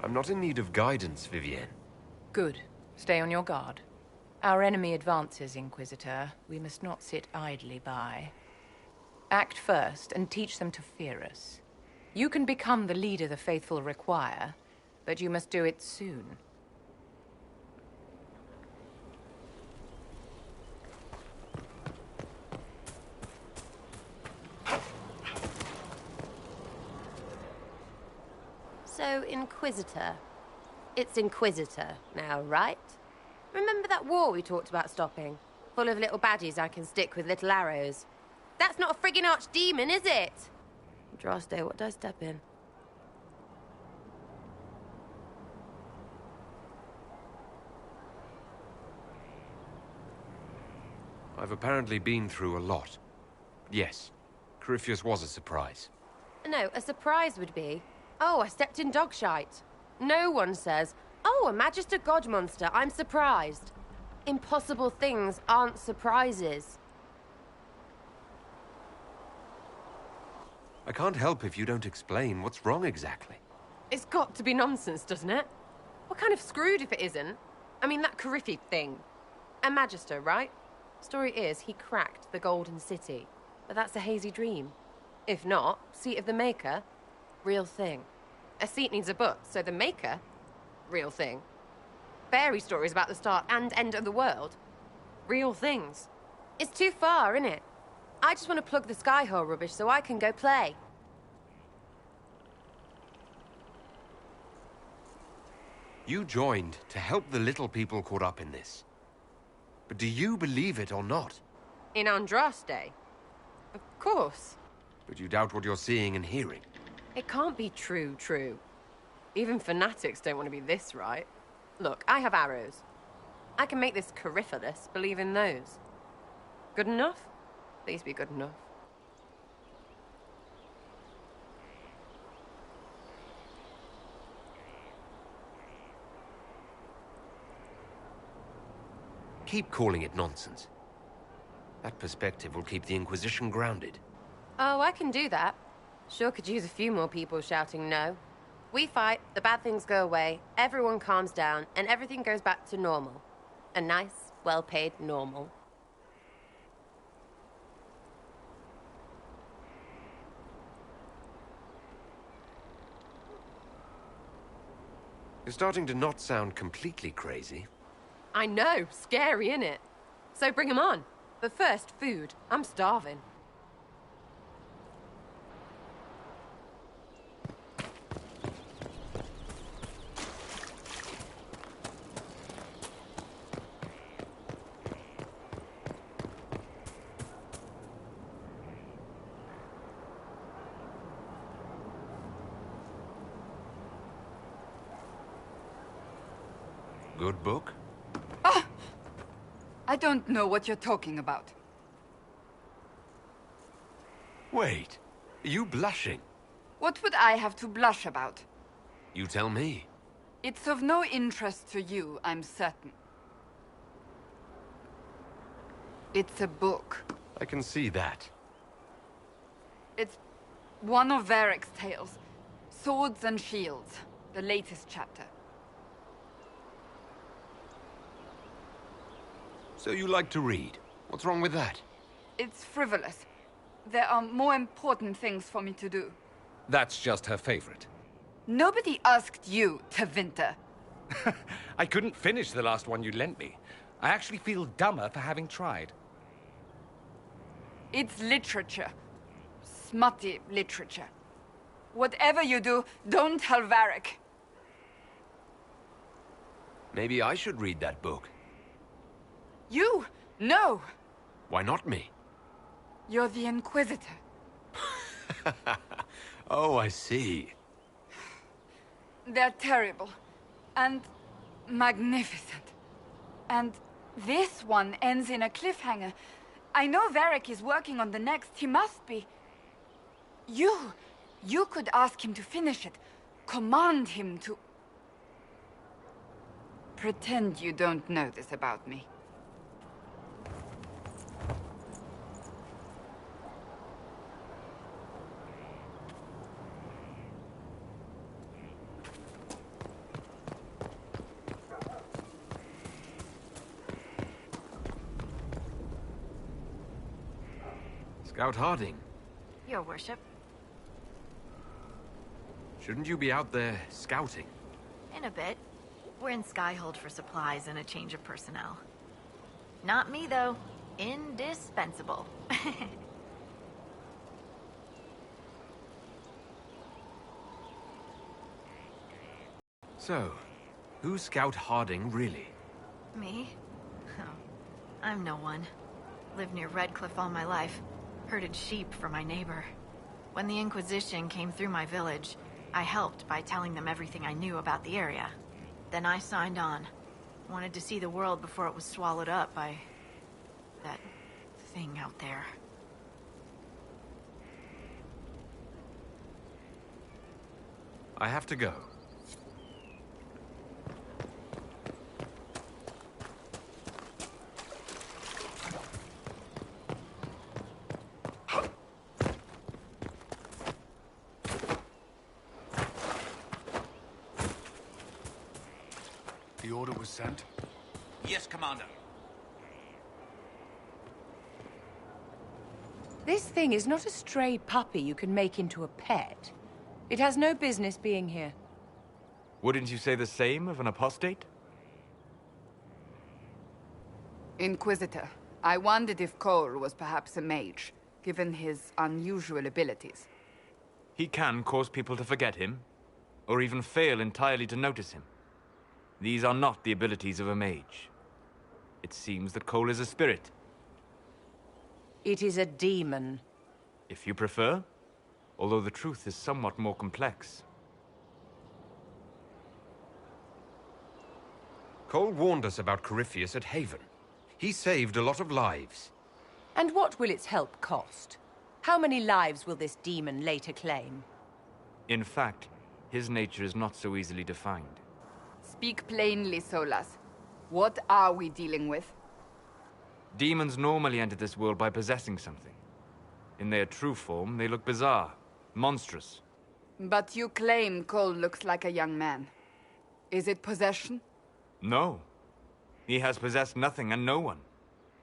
I'm not in need of guidance, Vivienne. Good. Stay on your guard. Our enemy advances, Inquisitor. We must not sit idly by. Act first and teach them to fear us. You can become the leader the faithful require, but you must do it soon. So, Inquisitor. It's Inquisitor now, right? Remember that war we talked about stopping? Full of little baddies I can stick with little arrows. That's not a friggin' archdemon, is it? Droste, what did I step in? I've apparently been through a lot. Yes, Corypheus was a surprise. No, a surprise would be, oh, I stepped in dog shite. No one says, oh, a Magister God monster, I'm surprised. Impossible things aren't surprises. I can't help if you don't explain what's wrong exactly. It's got to be nonsense, doesn't it? We're kind of screwed if it isn't. I mean, that Corypheus thing. A Magister, right? Story is, he cracked the Golden City. But that's a hazy dream. If not, Seat of the Maker, real thing. A seat needs a book, so the Maker, real thing. Fairy stories about the start and end of the world, real things. It's too far, innit? I just want to plug the Skyhole rubbish so I can go play. You joined to help the little people caught up in this. But do you believe it or not? In Andraste? Of course. But you doubt what you're seeing and hearing. It can't be true. Even fanatics don't want to be this right. Look, I have arrows. I can make this Corypheus believe in those. Good enough? Please be good enough. Keep calling it nonsense. That perspective will keep the Inquisition grounded. Oh, I can do that. Sure could use a few more people shouting no. We fight, the bad things go away, everyone calms down, and everything goes back to normal. A nice, well-paid normal. You're starting to not sound completely crazy. I know, scary, innit? So bring 'em on. But first, food. I'm starving. Good book? Ah! I don't know what you're talking about. Wait, are you blushing? What would I have to blush about? You tell me. It's of no interest to you, I'm certain. It's a book. I can see that. It's one of Varric's tales. Swords and Shields, the latest chapter. So you like to read. What's wrong with that? It's frivolous. There are more important things for me to do. That's just her favorite. Nobody asked you to winter. I couldn't finish the last one you lent me. I actually feel dumber for having tried. It's literature. Smutty literature. Whatever you do, don't tell Varric. Maybe I should read that book. You? No! Why not me? You're the Inquisitor. Oh, I see. They're terrible. And magnificent. And this one ends in a cliffhanger. I know Varric is working on the next. He must be. You could ask him to finish it. Command him to... Pretend you don't know this about me. Scout Harding, Your worship. Shouldn't you be out there scouting? In a bit. We're in Skyhold for supplies and a change of personnel. Not me, though. Indispensable. So, who's Scout Harding, really? Me? Oh, I'm no one. Lived near Redcliffe all my life. Herded sheep for my neighbor. When the Inquisition came through my village, I helped by telling them everything I knew about the area. Then I signed on. Wanted to see the world before it was swallowed up by... that thing out there. I have to go. The order was sent? Yes, Commander. This thing is not a stray puppy you can make into a pet. It has no business being here. Wouldn't you say the same of an apostate? Inquisitor, I wondered if Cole was perhaps a mage, given his unusual abilities. He can cause people to forget him, or even fail entirely to notice him. These are not the abilities of a mage. It seems that Cole is a spirit. It is a demon. If you prefer, although the truth is somewhat more complex. Cole warned us about Corypheus at Haven. He saved a lot of lives. And what will its help cost? How many lives will this demon later claim? In fact, his nature is not so easily defined. Speak plainly, Solas. What are we dealing with? Demons normally enter this world by possessing something. In their true form, they look bizarre, monstrous. But you claim Cole looks like a young man. Is it possession? No. He has possessed nothing and no one.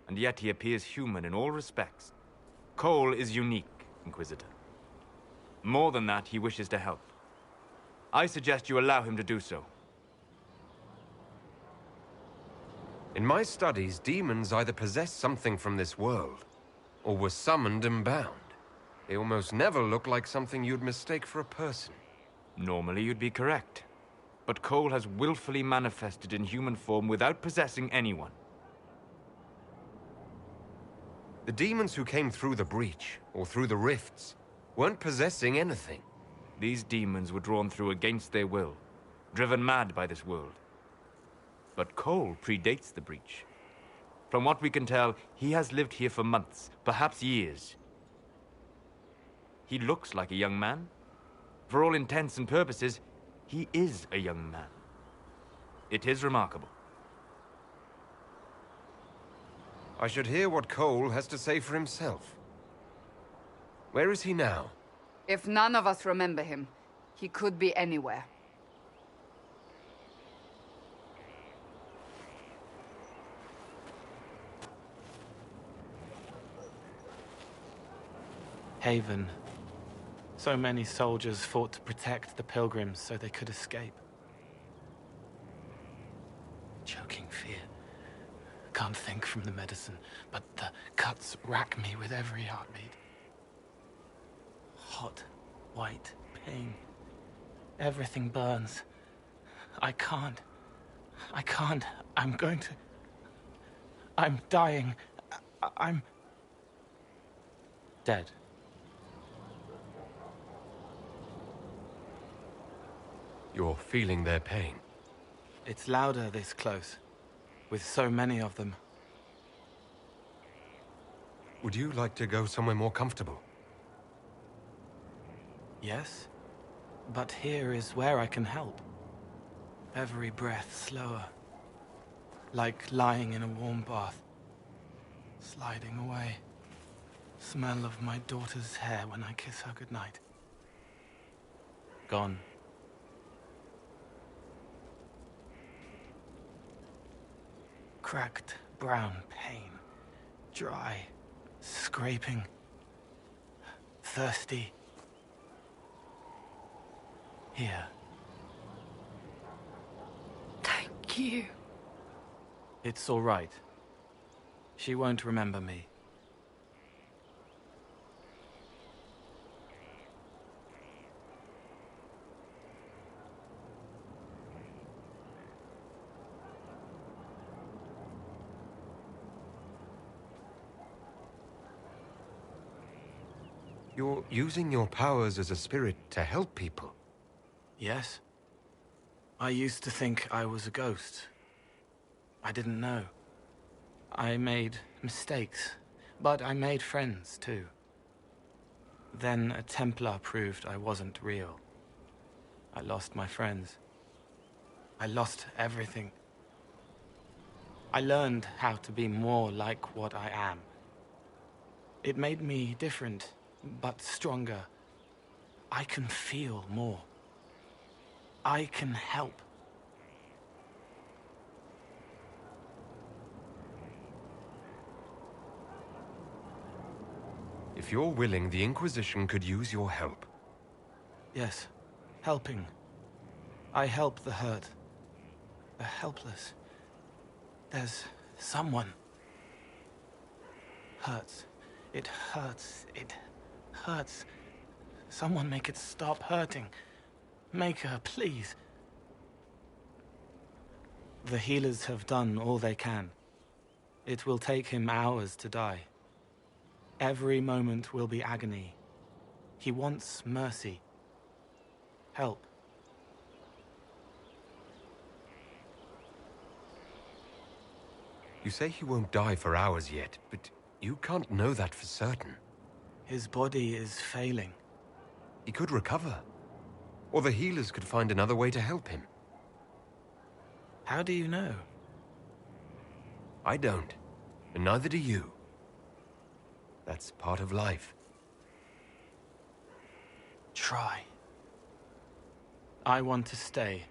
And yet he appears human in all respects. Cole is unique, Inquisitor. More than that, he wishes to help. I suggest you allow him to do so. In my studies, demons either possess something from this world, or were summoned and bound. They almost never look like something you'd mistake for a person. Normally you'd be correct. But Cole has willfully manifested in human form without possessing anyone. The demons who came through the breach, or through the rifts, weren't possessing anything. These demons were drawn through against their will, driven mad by this world. But Cole predates the breach. From what we can tell, he has lived here for months, perhaps years. He looks like a young man. For all intents and purposes, he is a young man. It is remarkable. I should hear what Cole has to say for himself. Where is he now? If none of us remember him, he could be anywhere. Haven. So many soldiers fought to protect the pilgrims so they could escape. Choking fear. Can't think from the medicine, but the cuts rack me with every heartbeat. Hot, white pain. Everything burns. I can't. I'm going to... I'm dying. I'm... dead. You're feeling their pain. It's louder this close, with so many of them. Would you like to go somewhere more comfortable? Yes, but here is where I can help. Every breath slower, like lying in a warm bath, sliding away. Smell of my daughter's hair when I kiss her goodnight. Gone. Cracked brown pain, dry, scraping, thirsty. Here. Thank you. It's all right. She won't remember me. You're using your powers as a spirit to help people. Yes. I used to think I was a ghost. I didn't know. I made mistakes, but I made friends too. Then a Templar proved I wasn't real. I lost my friends. I lost everything. I learned how to be more like what I am. It made me different, but stronger. I can feel more. I can help. If you're willing, the Inquisition could use your help. Yes, helping. I help the hurt, the helpless. There's someone. Hurts. It hurts. It hurts. Someone make it stop hurting. Make her, please. The healers have done all they can. It will take him hours to die. Every moment will be agony. He wants mercy. Help. You say he won't die for hours yet, but you can't know that for certain. His body is failing. He could recover. Or the healers could find another way to help him. How do you know? I don't. And neither do you. That's part of life. Try. I want to stay.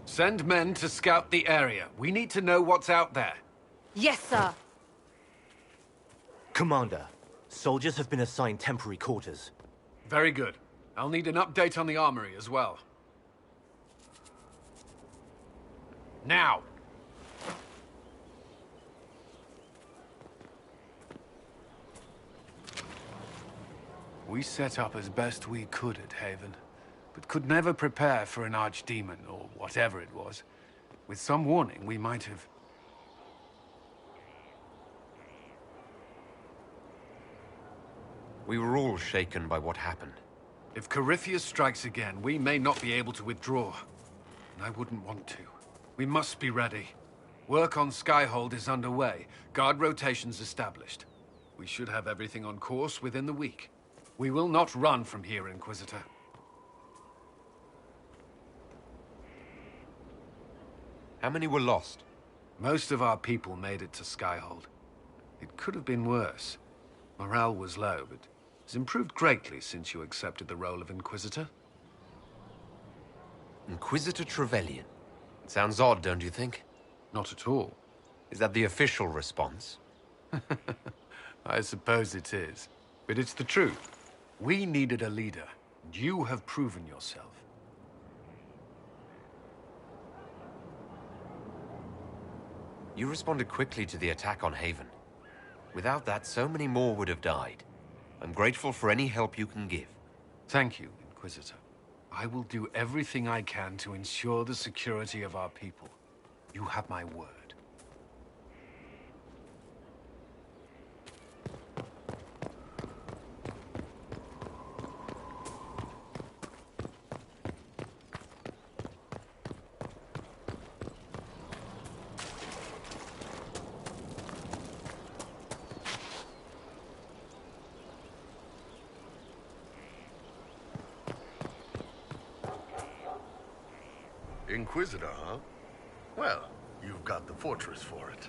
Send men to scout the area. We need to know what's out there. Yes, sir. Commander, soldiers have been assigned temporary quarters. Very good. I'll need an update on the armory as well. Now! We set up as best we could at Haven, but could never prepare for an archdemon, or whatever it was. With some warning, we might have... We were all shaken by what happened. If Corypheus strikes again, we may not be able to withdraw. And I wouldn't want to. We must be ready. Work on Skyhold is underway. Guard rotations established. We should have everything on course within the week. We will not run from here, Inquisitor. How many were lost? Most of our people made it to Skyhold. It could have been worse. Morale was low, but it's improved greatly since you accepted the role of Inquisitor. Inquisitor Trevelyan. It sounds odd, don't you think? Not at all. Is that the official response? I suppose it is. But it's the truth. We needed a leader, and you have proven yourself. You responded quickly to the attack on Haven. Without that, so many more would have died. I'm grateful for any help you can give. Thank you, Inquisitor. I will do everything I can to ensure the security of our people. You have my word. Inquisitor, huh? Well, you've got the fortress for it.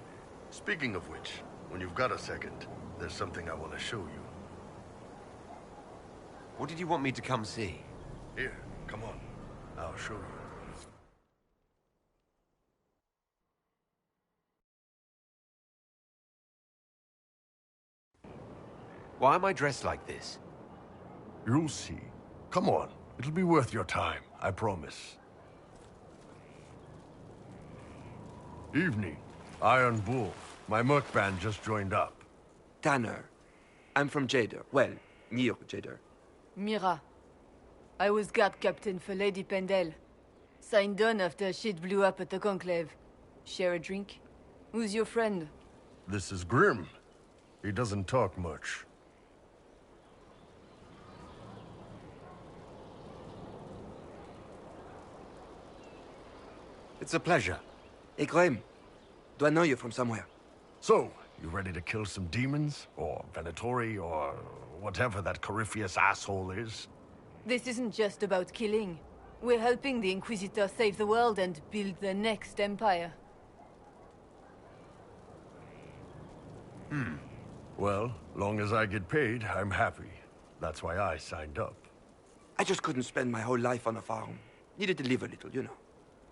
Speaking of which, when you've got a second, there's something I want to show you. What did you want me to come see? Here, come on. I'll show you. Why am I dressed like this? You'll see. Come on. It'll be worth your time, I promise. Evening. Iron Bull. My merc band just joined up. Tanner. I'm from Jader. Well, near Jader. Mira. I was guard captain for Lady Pendel. Signed on after shit blew up at the Conclave. Share a drink? Who's your friend? This is Grim. He doesn't talk much. It's a pleasure. Hey, Grim. Do I know you from somewhere? So, you ready to kill some demons? Or Venatori, or whatever that Corypheus asshole is? This isn't just about killing. We're helping the Inquisitor save the world and build the next empire. Well, long as I get paid, I'm happy. That's why I signed up. I just couldn't spend my whole life on a farm. Needed to live a little, you know.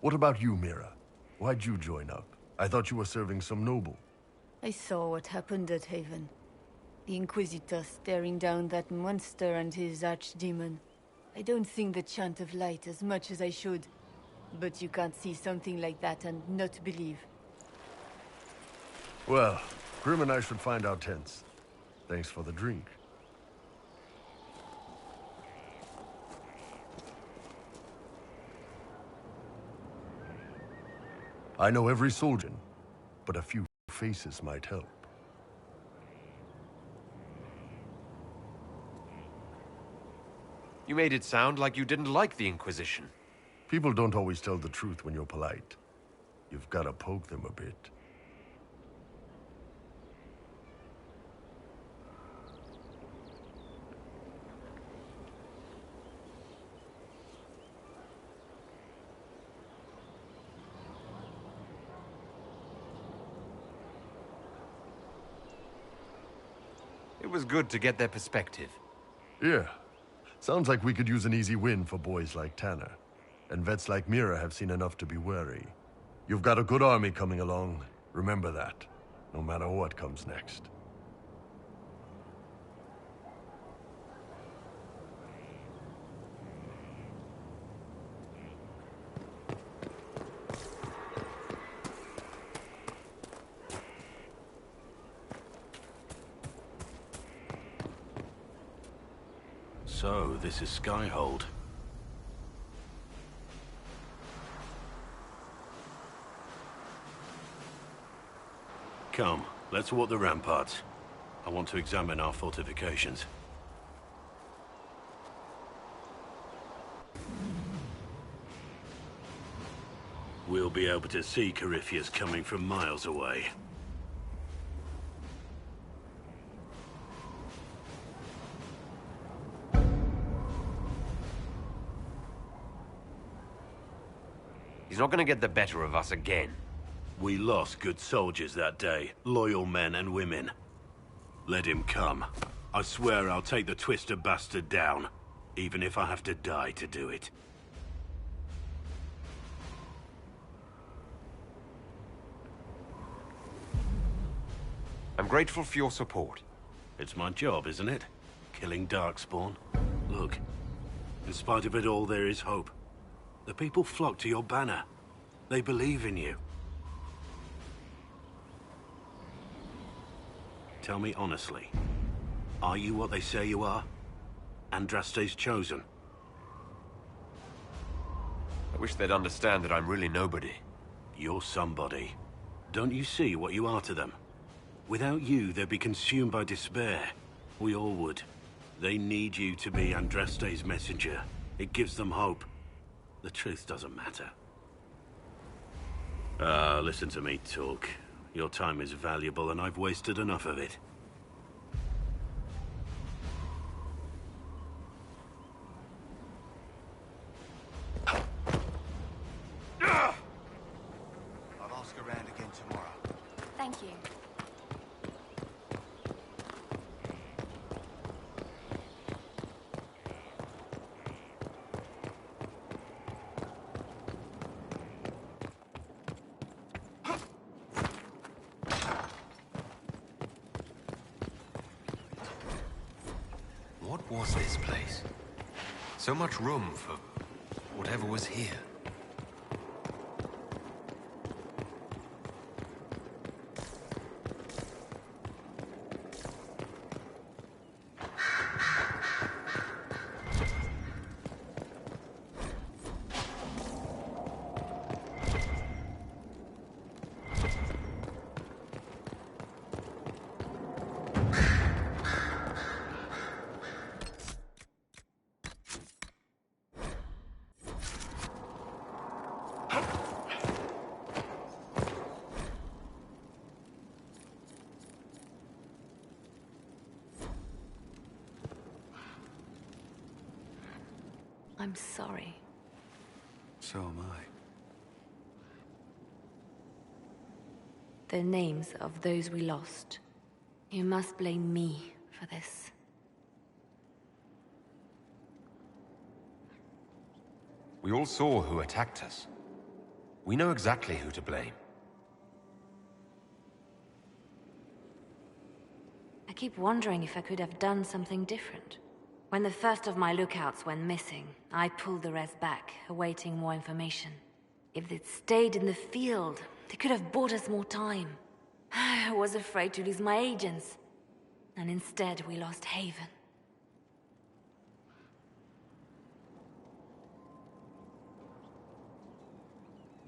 What about you, Mira? Why'd you join up? I thought you were serving some noble. I saw what happened at Haven. The Inquisitor staring down that monster and his archdemon. I don't sing the chant of light as much as I should. But you can't see something like that and not believe. Well, Grim and I should find our tents. Thanks for the drink. I know every soldier, but a few faces might help. You made it sound like you didn't like the Inquisition. People don't always tell the truth when you're polite. You've got to poke them a bit. It was good to get their perspective. Yeah. Sounds like we could use an easy win for boys like Tanner. And vets like Mira have seen enough to be wary. You've got a good army coming along. Remember that. No matter what comes next. So, this is Skyhold. Come, let's walk the ramparts. I want to examine our fortifications. We'll be able to see Corypheus coming from miles away. He's not gonna get the better of us again. We lost good soldiers that day, loyal men and women. Let him come. I swear I'll take the twister bastard down, even if I have to die to do it. I'm grateful for your support. It's my job, isn't it? Killing Darkspawn. Look, in spite of it all, there is hope. The people flock to your banner. They believe in you. Tell me honestly, are you what they say you are? Andraste's chosen? I wish they'd understand that I'm really nobody. You're somebody. Don't you see what you are to them? Without you, they'd be consumed by despair. We all would. They need you to be Andraste's messenger. It gives them hope. The truth doesn't matter. Listen to me talk. Your time is valuable, and I've wasted enough of it. I'll ask around again tomorrow. Thank you. What was this place? So much room for whatever was here. I'm sorry. So am I. The names of those we lost. You must blame me for this. We all saw who attacked us. We know exactly who to blame. I keep wondering if I could have done something different. When the first of my lookouts went missing, I pulled the rest back, awaiting more information. If they'd stayed in the field, they could have bought us more time. I was afraid to lose my agents. And instead, we lost Haven.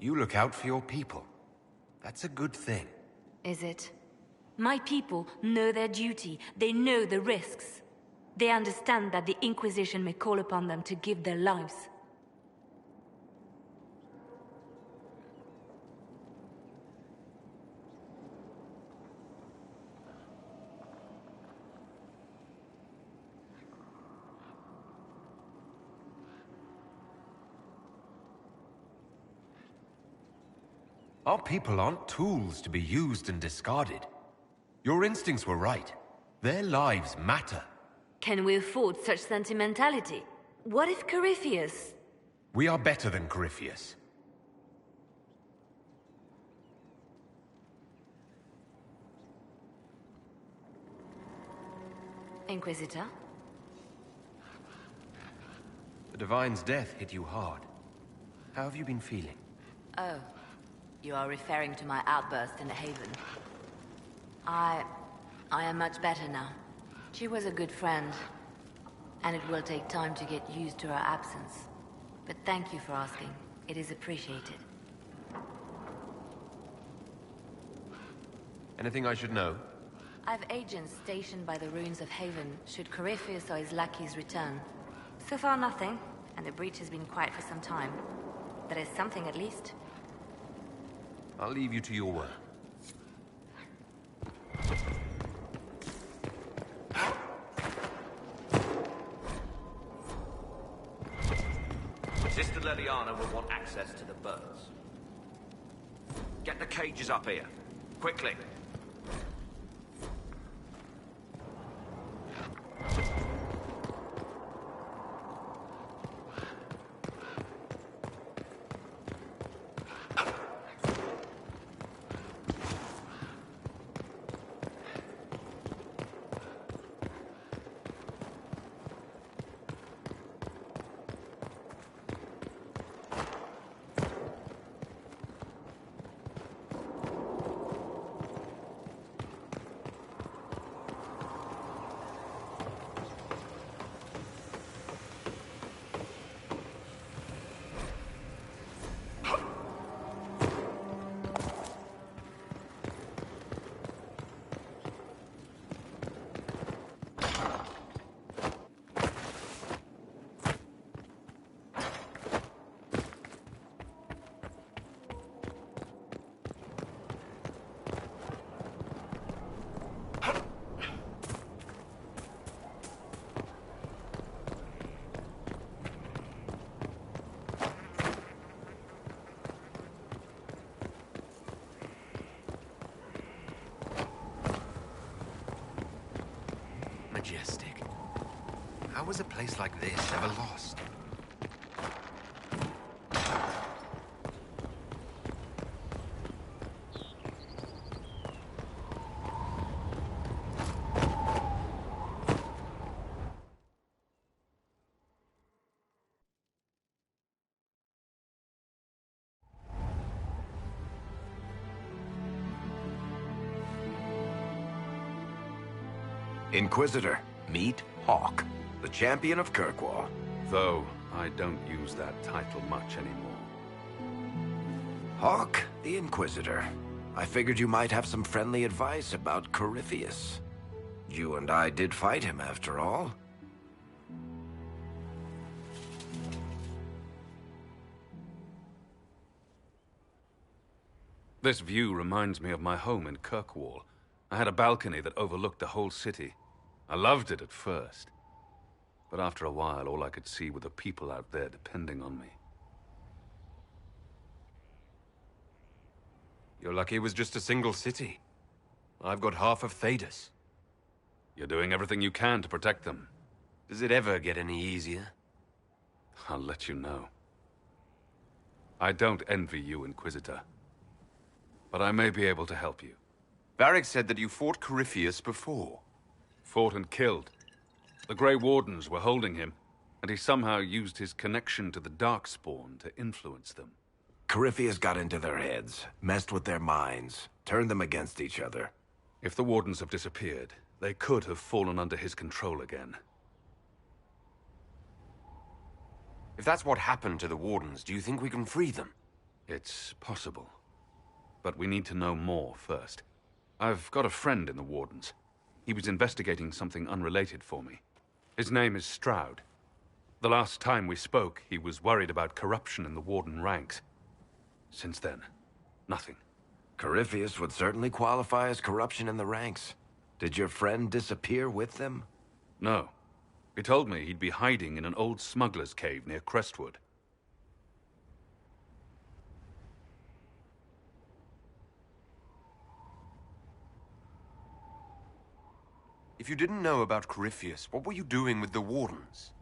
You look out for your people. That's a good thing. Is it? My people know their duty. They know the risks. They understand that the Inquisition may call upon them to give their lives. Our people aren't tools to be used and discarded. Your instincts were right. Their lives matter. Can we afford such sentimentality? What if Corypheus... We are better than Corypheus. Inquisitor? The Divine's death hit you hard. How have you been feeling? Oh, you are referring to my outburst in Haven. I am much better now. She was a good friend, and it will take time to get used to her absence. But thank you for asking. It is appreciated. Anything I should know? I've agents stationed by the ruins of Haven, should Corypheus or his lackeys return. So far nothing, and the breach has been quiet for some time. There is something at least. I'll leave you to your work. Sister Leliana will want access to the birds. Get the cages up here. Quickly. Majestic. How was a place like this ever lost? Inquisitor, meet Hawk, the champion of Kirkwall. Though I don't use that title much anymore. Hawk, the Inquisitor. I figured you might have some friendly advice about Corypheus. You and I did fight him, after all. This view reminds me of my home in Kirkwall. I had a balcony that overlooked the whole city. I loved it at first. But after a while, all I could see were the people out there depending on me. You're lucky it was just a single city. I've got half of Thedas. You're doing everything you can to protect them. Does it ever get any easier? I'll let you know. I don't envy you, Inquisitor. But I may be able to help you. Varric said that you fought Corypheus before. Fought and killed. The Grey Wardens were holding him, and he somehow used his connection to the Darkspawn to influence them. Corypheus got into their heads, messed with their minds, turned them against each other. If the Wardens have disappeared, they could have fallen under his control again. If that's what happened to the Wardens, do you think we can free them? It's possible. But we need to know more first. I've got a friend in the Wardens. He was investigating something unrelated for me. His name is Stroud. The last time we spoke, he was worried about corruption in the Warden ranks. Since then, nothing. Corypheus would certainly qualify as corruption in the ranks. Did your friend disappear with them? No. He told me he'd be hiding in an old smuggler's cave near Crestwood. If you didn't know about Corypheus, what were you doing with the Wardens?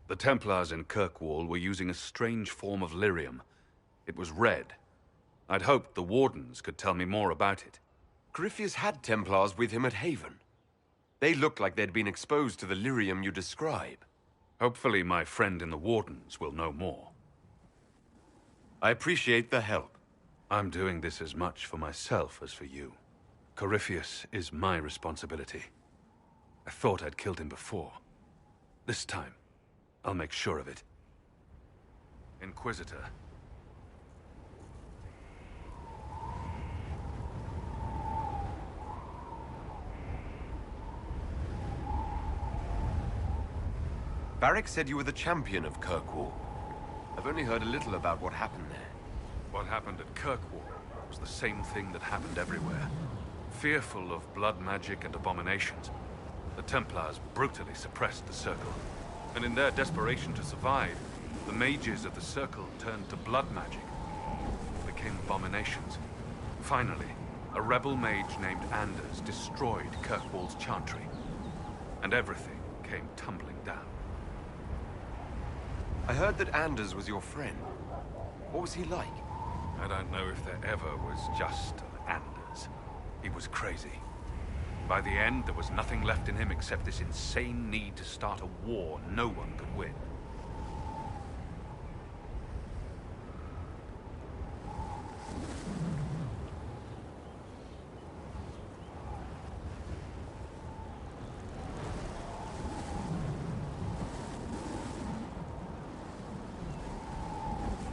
The Templars in Kirkwall were using a strange form of lyrium. It was red. I'd hoped the Wardens could tell me more about it. Corypheus had Templars with him at Haven. They looked like they'd been exposed to the lyrium you describe. Hopefully my friend in the Wardens will know more. I appreciate the help. I'm doing this as much for myself as for you. Corypheus is my responsibility. I thought I'd killed him before. This time, I'll make sure of it. Inquisitor. Varric said you were the champion of Kirkwall. I've only heard a little about what happened there. What happened at Kirkwall was the same thing that happened everywhere. Fearful of blood magic and abominations, the Templars brutally suppressed the Circle. And in their desperation to survive, The mages of the Circle turned to blood magic, became abominations. Finally, a rebel mage named Anders destroyed Kirkwall's chantry, and everything came tumbling down. I heard that Anders was your friend. What was he like? I don't know if there ever was just an Anders. He was crazy. By the end, there was nothing left in him except this insane need to start a war no one could win.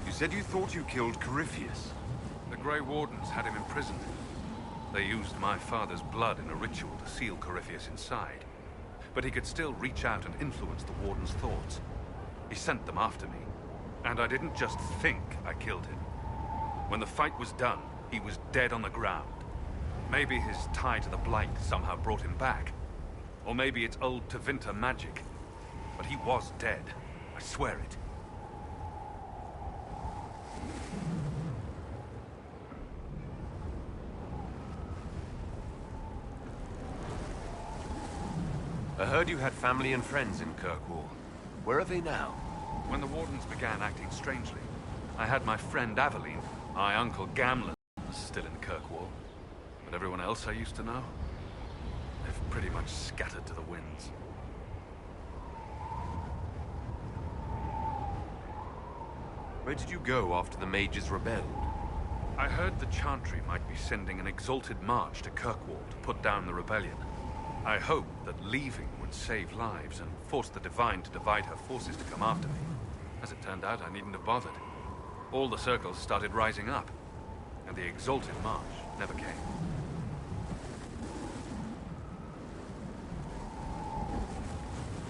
You said you thought you killed Corypheus. The Grey Wardens had him imprisoned. They used my father's blood in a ritual to seal Corypheus inside. But he could still reach out and influence the Warden's thoughts. He sent them after me. And I didn't just think I killed him. When the fight was done, he was dead on the ground. Maybe his tie to the Blight somehow brought him back. Or maybe it's old Tevinter magic. But he was dead. I swear it. I heard you had family and friends in Kirkwall. Where are they now? When the Wardens began acting strangely, I had my friend Aveline, my uncle Gamlen, still in Kirkwall. But everyone else I used to know, they've pretty much scattered to the winds. Where did you go after the mages rebelled? I heard the Chantry might be sending an exalted march to Kirkwall to put down the rebellion. I hoped that leaving would save lives and force the Divine to divide her forces to come after me. As it turned out, I needn't have bothered. All the circles started rising up, and the exalted march never came.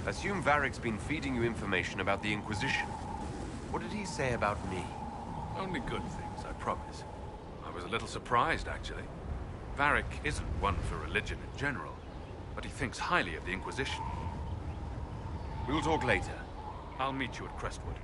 Assume Varric's been feeding you information about the Inquisition. What did he say about me? Only good things, I promise. I was a little surprised, actually. Varric isn't one for religion in general, but he thinks highly of the Inquisition. We'll talk later. I'll meet you at Crestwood.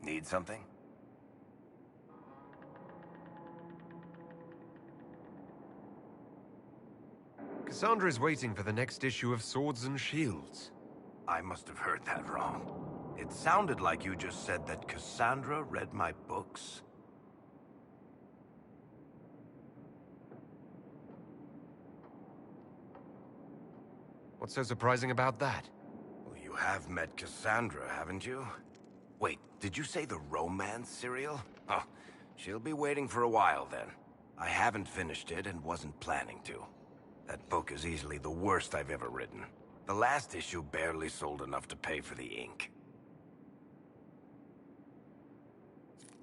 Need something? Cassandra's waiting for the next issue of Swords and Shields. I must have heard that wrong. It sounded like you just said that Cassandra read my books. What's so surprising about that? Well, you have met Cassandra, haven't you? Wait, did you say the romance serial? Oh, she'll be waiting for a while then. I haven't finished it and wasn't planning to. That book is easily the worst I've ever written. The last issue barely sold enough to pay for the ink.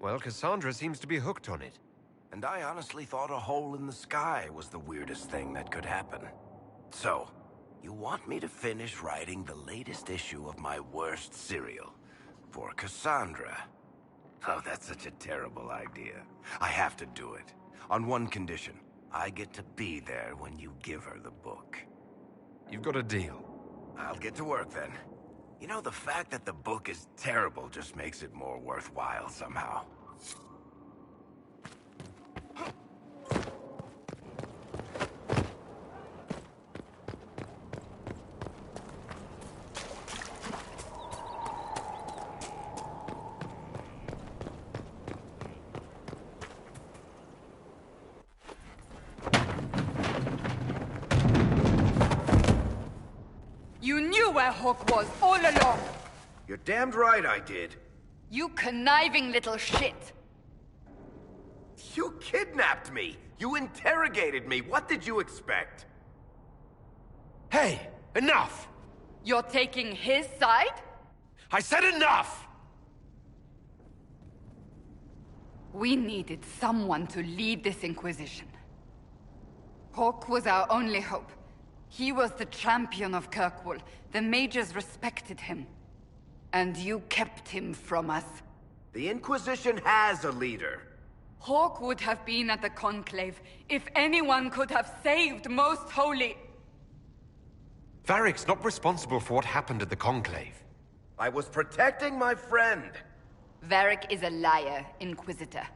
Well, Cassandra seems to be hooked on it. And I honestly thought a hole in the sky was the weirdest thing that could happen. So, you want me to finish writing the latest issue of my worst serial for Cassandra? Oh, that's such a terrible idea. I have to do it. On one condition. I get to be there when you give her the book. You've got a deal. I'll get to work then. You know, the fact that the book is terrible just makes it more worthwhile somehow. You knew where Hawk was all along! You're damned right I did. You conniving little shit! You kidnapped me! You interrogated me! What did you expect? Hey! Enough! You're taking his side? I said enough! We needed someone to lead this Inquisition. Hawke was our only hope. He was the champion of Kirkwall. The mages respected him. And you kept him from us. The Inquisition has a leader. Hawke would have been at the Conclave if anyone could have saved Most Holy... Varric's not responsible for what happened at the Conclave. I was protecting my friend. Varric is a liar, Inquisitor.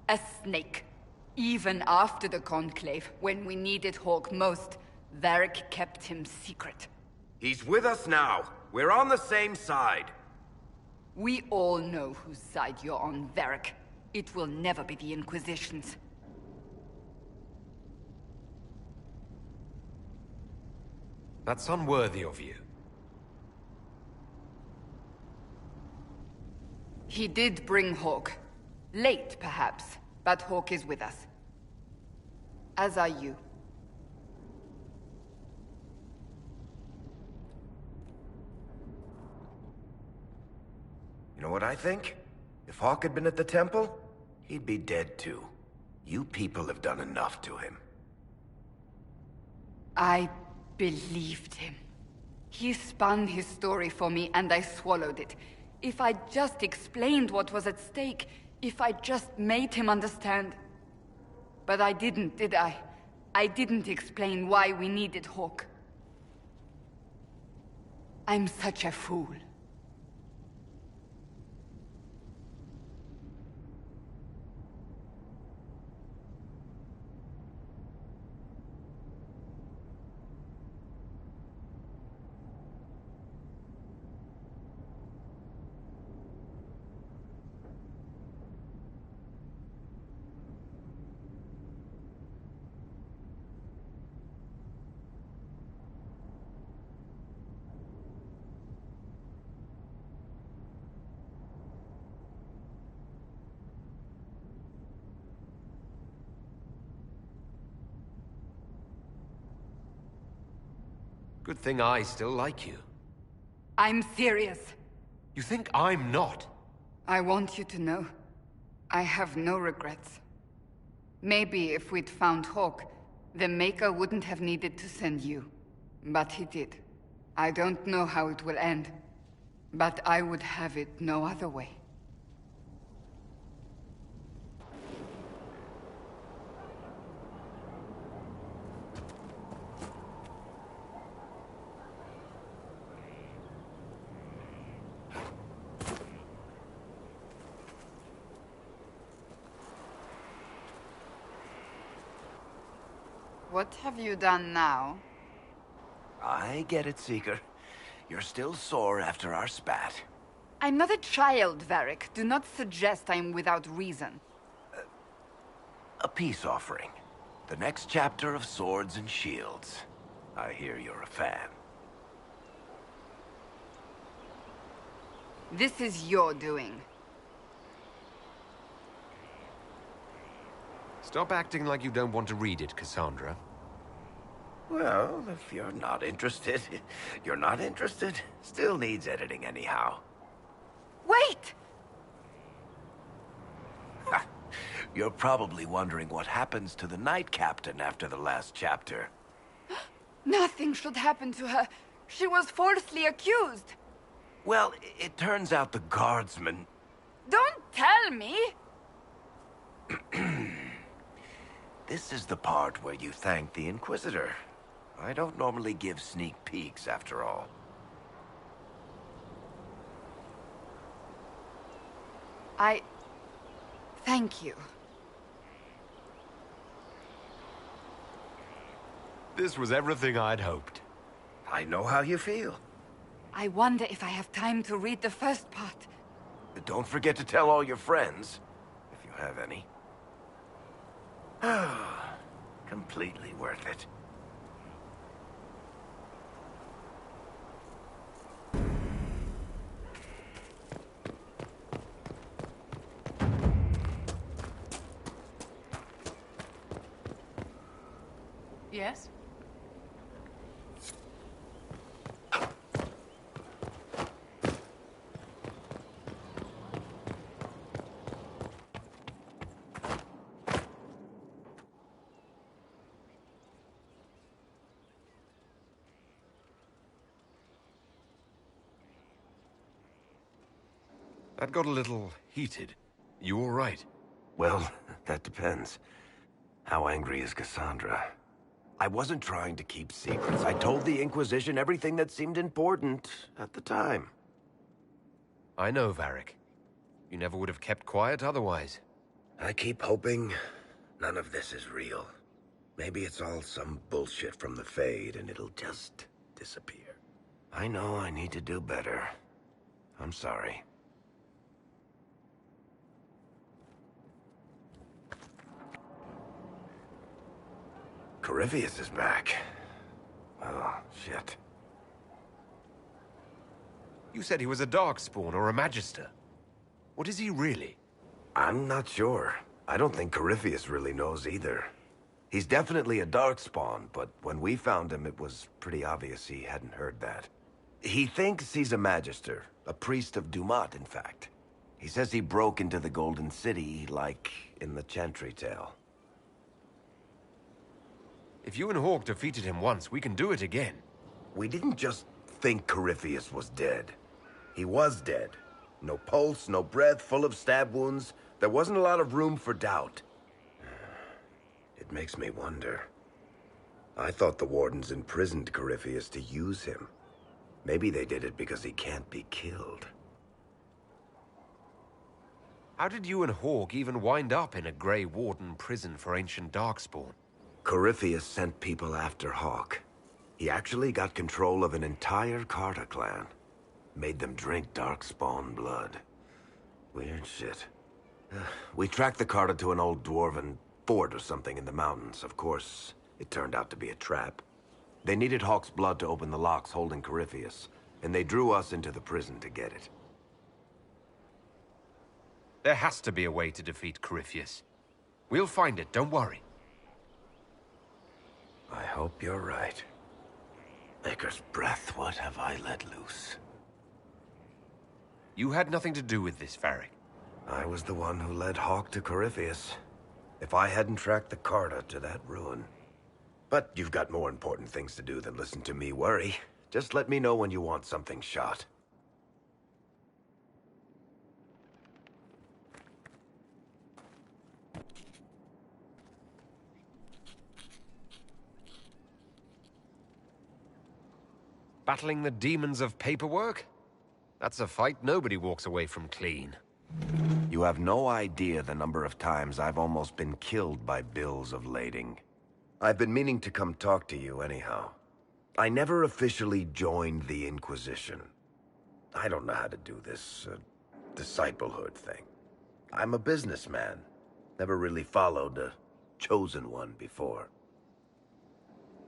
A snake. Even after the Conclave, when we needed Hawke most, Varric kept him secret. He's with us now. We're on the same side. We all know whose side you're on, Varric. It will never be the Inquisition's. That's unworthy of you. He did bring Hawke. Late, perhaps, but Hawke is with us. As are you. You know what I think? If Hawke had been at the temple, he'd be dead too. You people have done enough to him. I believed him. He spun his story for me, and I swallowed it. If I just explained what was at stake, if I just made him understand. But I didn't, did I? I didn't explain why we needed Hawke. I'm such a fool. Good thing I still like you. I'm serious. You think I'm not? I want you to know, I have no regrets. Maybe if we'd found Hawke, the Maker wouldn't have needed to send you. But he did. I don't know how it will end, but I would have it no other way. What have you done now? I get it, Seeker. You're still sore after our spat. I'm not a child, Varric. Do not suggest I am without reason. A peace offering. The next chapter of Swords and Shields. I hear you're a fan. This is your doing. Stop acting like you don't want to read it, Cassandra. Well, if you're not interested, you're not interested. Still needs editing anyhow. Wait! You're probably wondering what happens to the Knight Captain after the last chapter. Nothing should happen to her. She was falsely accused. Well, it turns out the guardsman... Don't tell me! This is the part where you thank the Inquisitor. I don't normally give sneak peeks, after all. Thank you. This was everything I'd hoped. I know how you feel. I wonder if I have time to read the first part. Don't forget to tell all your friends, if you have any. Completely worth it. Yes? That got a little heated. You all right? Well, that depends. How angry is Cassandra? I wasn't trying to keep secrets. I told the Inquisition everything that seemed important at the time. I know, Varric. You never would have kept quiet otherwise. I keep hoping none of this is real. Maybe it's all some bullshit from the Fade and it'll just disappear. I know I need to do better. I'm sorry. Corypheus is back. Oh, shit. You said he was a Darkspawn or a Magister. What is he really? I'm not sure. I don't think Corypheus really knows either. He's definitely a Darkspawn, but when we found him, it was pretty obvious he hadn't heard that. He thinks he's a Magister, a priest of Dumat, in fact. He says he broke into the Golden City, like in the Chantry tale. If you and Hawke defeated him once, we can do it again. We didn't just think Corypheus was dead. He was dead. No pulse, no breath, full of stab wounds. There wasn't a lot of room for doubt. It makes me wonder. I thought the Wardens imprisoned Corypheus to use him. Maybe they did it because he can't be killed. How did you and Hawke even wind up in a Grey Warden prison for ancient Darkspawn? Corypheus sent people after Hawke. He actually got control of an entire Carter clan. Made them drink Darkspawn blood. Weird shit. We tracked the Carter to an old dwarven fort or something in the mountains. Of course, it turned out to be a trap. They needed Hawke's blood to open the locks holding Corypheus, and they drew us into the prison to get it. There has to be a way to defeat Corypheus. We'll find it, don't worry. I hope you're right. Maker's breath, what have I let loose? You had nothing to do with this, Varric. I was the one who led Hawke to Corypheus. If I hadn't tracked the Carter to that ruin. But you've got more important things to do than listen to me worry. Just let me know when you want something shot. Battling the demons of paperwork? That's a fight nobody walks away from clean. You have no idea the number of times I've almost been killed by bills of lading. I've been meaning to come talk to you anyhow. I never officially joined the Inquisition. I don't know how to do this, disciplehood thing. I'm a businessman. Never really followed a chosen one before.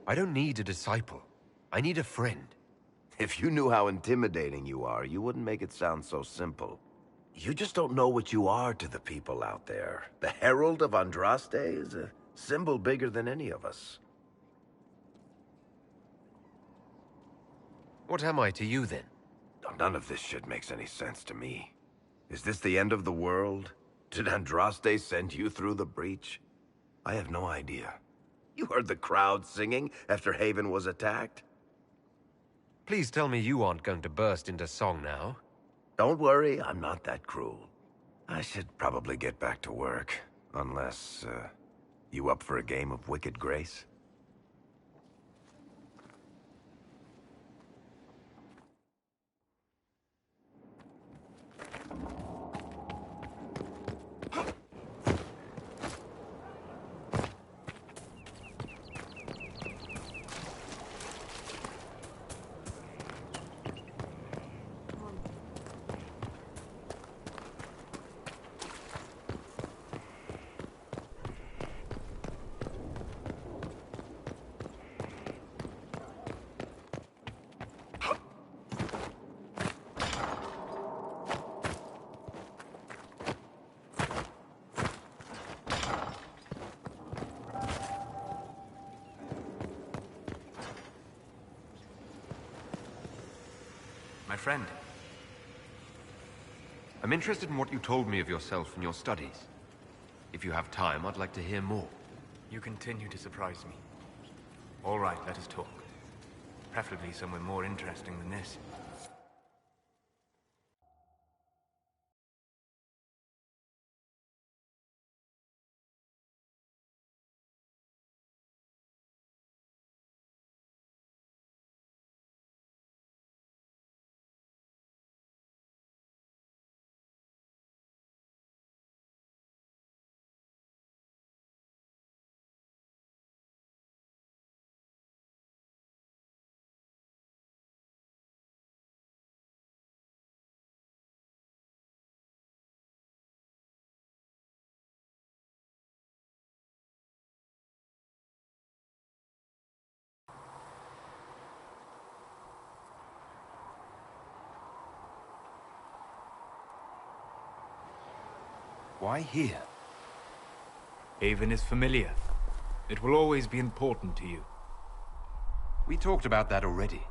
I don't need a disciple. I need a friend. If you knew how intimidating you are, you wouldn't make it sound so simple. You just don't know what you are to the people out there. The Herald of Andraste is a symbol bigger than any of us. What am I to you, then? None of this shit makes any sense to me. Is this the end of the world? Did Andraste send you through the breach? I have no idea. You heard the crowd singing after Haven was attacked? Please tell me you aren't going to burst into song now. Don't worry, I'm not that cruel. I should probably get back to work. Unless, you up for a game of Wicked Grace? My friend. I'm interested in what you told me of yourself and your studies. If you have time, I'd like to hear more. You continue to surprise me. All right, let us talk. Preferably somewhere more interesting than this. Why here? Haven is familiar. It will always be important to you. We talked about that already.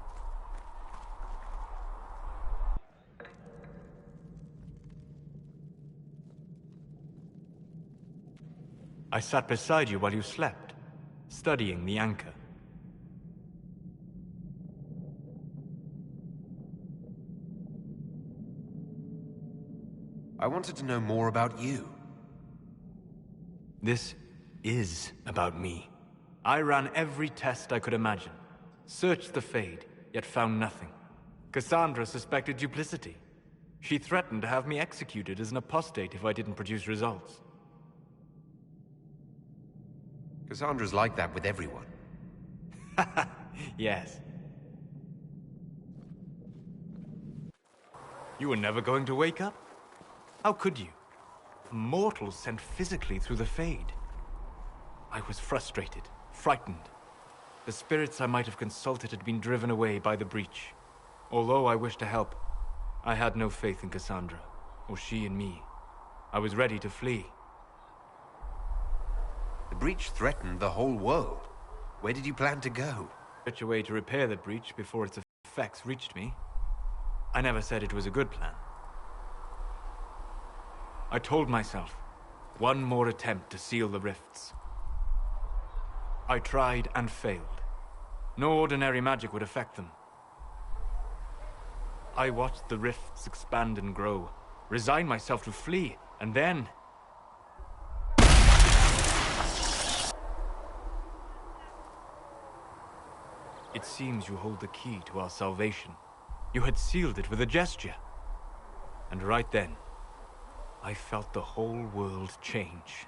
I sat beside you while you slept, studying the anchor. I wanted to know more about you. This is about me. I ran every test I could imagine. Searched the Fade, yet found nothing. Cassandra suspected duplicity. She threatened to have me executed as an apostate if I didn't produce results. Cassandra's like that with everyone. Yes. You were never going to wake up? How could you? A mortal sent physically through the Fade. I was frustrated, frightened. The spirits I might have consulted had been driven away by the breach. Although I wished to help, I had no faith in Cassandra, or she in me. I was ready to flee. The breach threatened the whole world. Where did you plan to go? Such a way to repair the breach before its effects reached me. I never said it was a good plan. I told myself, one more attempt to seal the rifts. I tried and failed. No ordinary magic would affect them. I watched the rifts expand and grow, resigned myself to flee, and then... It seems you hold the key to our salvation. You had sealed it with a gesture. And right then, I felt the whole world change.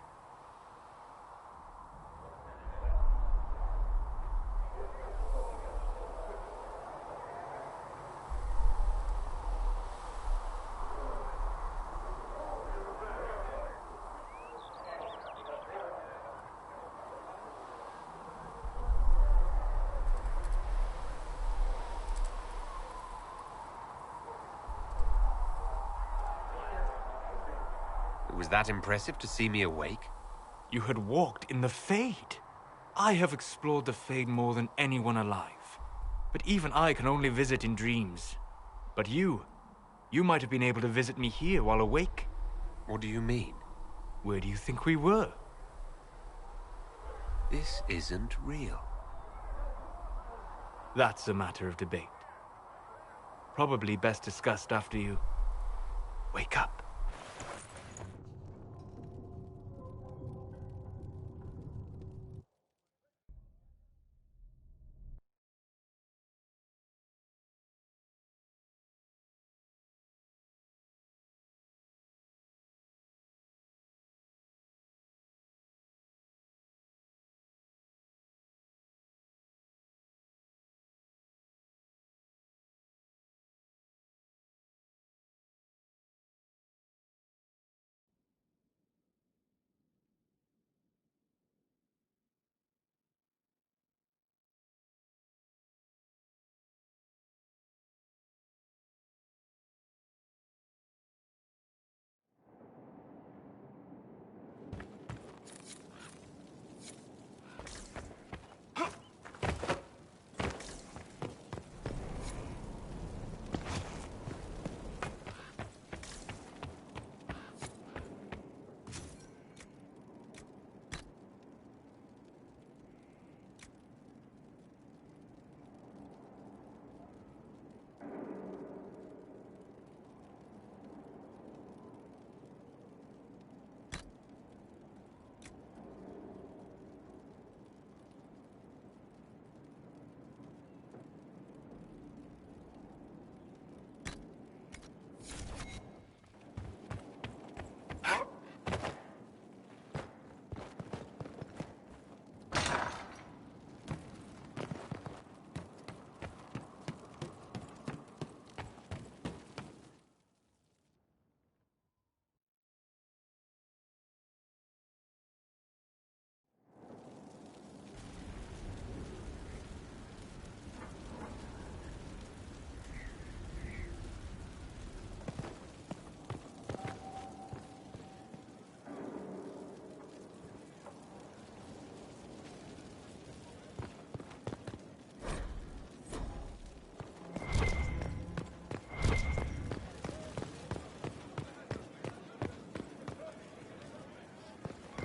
It was that impressive to see me awake? You had walked in the Fade. I have explored the Fade more than anyone alive. But even I can only visit in dreams. But you might have been able to visit me here while awake. What do you mean? Where do you think we were? This isn't real. That's a matter of debate. Probably best discussed after you wake up.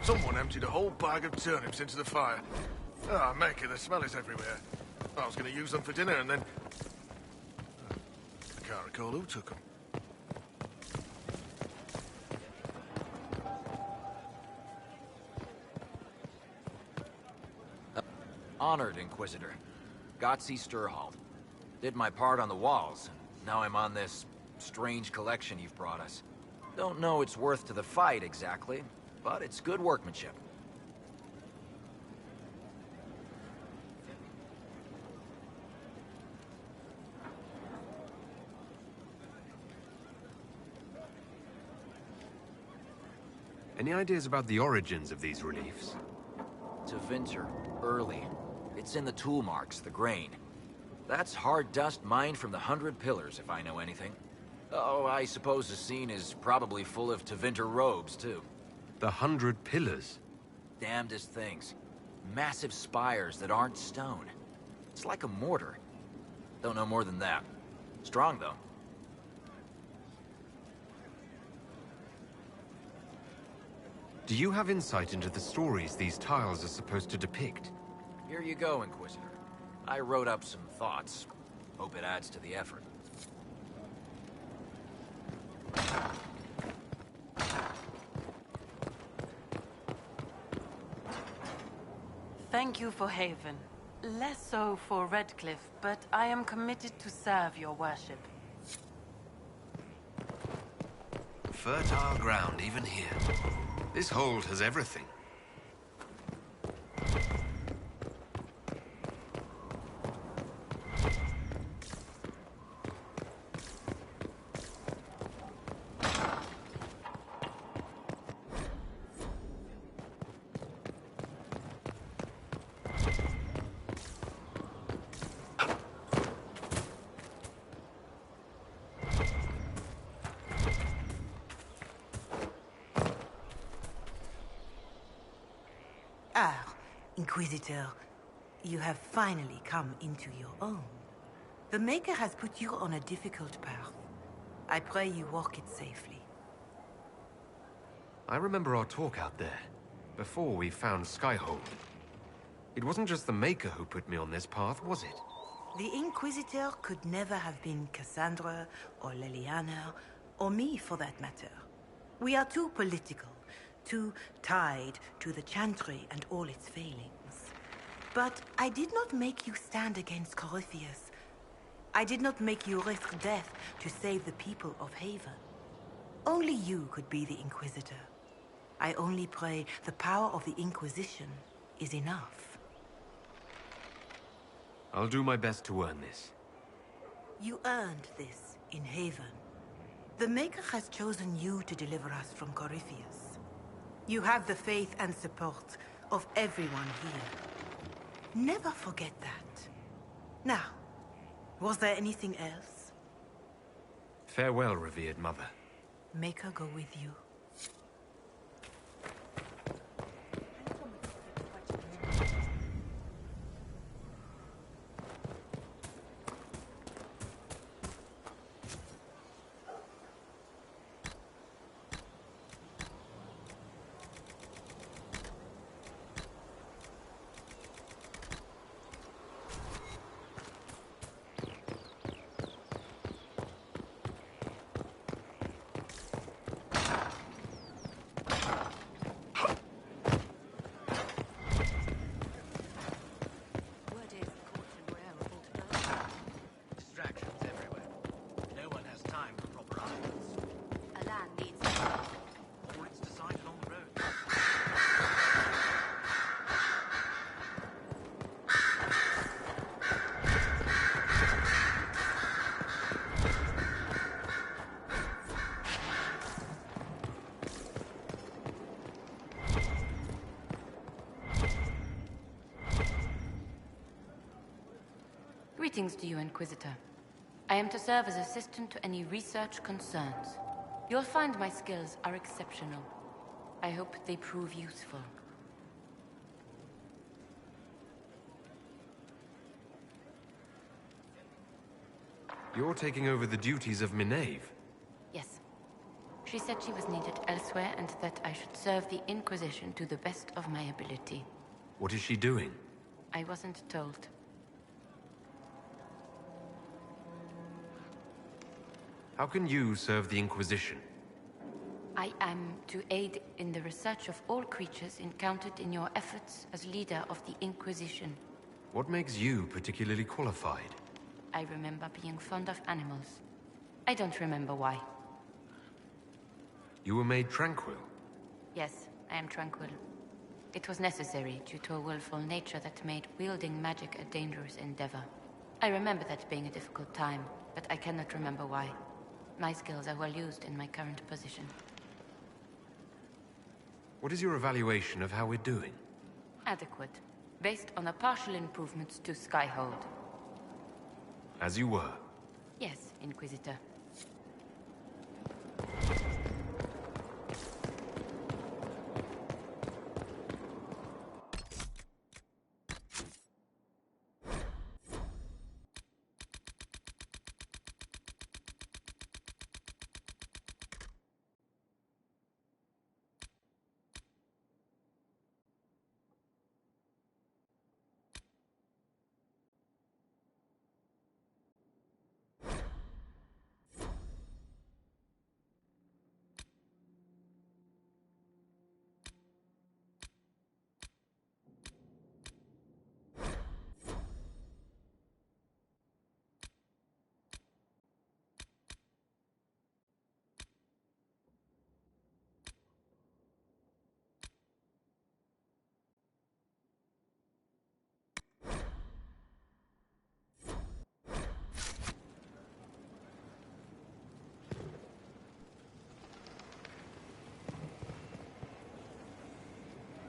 Someone emptied a whole bag of turnips into the fire. Ah, Mecca, the smell is everywhere. I was going to use them for dinner and then... I can't recall who took them. Honored, Inquisitor. Gotzi Sturhald. Did my part on the walls. Now I'm on this strange collection you've brought us. Don't know its worth to the fight exactly, but it's good workmanship. Any ideas about the origins of these reliefs? To Winter, early. It's in the tool marks, the grain. That's hard dust mined from the 100 Pillars, if I know anything. Oh, I suppose the scene is probably full of Tevinter robes, too. The 100 Pillars? Damnedest things. Massive spires that aren't stone. It's like a mortar. Don't know more than that. Strong, though. Do you have insight into the stories these tiles are supposed to depict? Here you go, Inquisitor. I wrote up some thoughts. Hope it adds to the effort. Thank you for Haven. Less so for Redcliffe, but I am committed to serve your worship. Fertile ground, even here. This hold has everything. Inquisitor, you have finally come into your own. The Maker has put you on a difficult path. I pray you walk it safely. I remember our talk out there, before we found Skyhold. It wasn't just the Maker who put me on this path, was it? The Inquisitor could never have been Cassandra, or Leliana, or me for that matter. We are too political, too tied to the Chantry and all its failings. But I did not make you stand against Corypheus. I did not make you risk death to save the people of Haven. Only you could be the Inquisitor. I only pray the power of the Inquisition is enough. I'll do my best to earn this. You earned this in Haven. The Maker has chosen you to deliver us from Corypheus. You have the faith and support of everyone here. Never forget that. Now, was there anything else? Farewell, revered mother. Maker go with you. Greetings to you, Inquisitor. I am to serve as assistant to any research concerns. You'll find my skills are exceptional. I hope they prove useful. You're taking over the duties of Minave? Yes. She said she was needed elsewhere and that I should serve the Inquisition to the best of my ability. What is she doing? I wasn't told. How can you serve the Inquisition? I am to aid in the research of all creatures encountered in your efforts as leader of the Inquisition. What makes you particularly qualified? I remember being fond of animals. I don't remember why. You were made tranquil? Yes, I am tranquil. It was necessary due to a willful nature that made wielding magic a dangerous endeavor. I remember that being a difficult time, but I cannot remember why. My skills are well used in my current position. What is your evaluation of how we're doing? Adequate, based on the partial improvements to Skyhold. As you were? Yes, Inquisitor.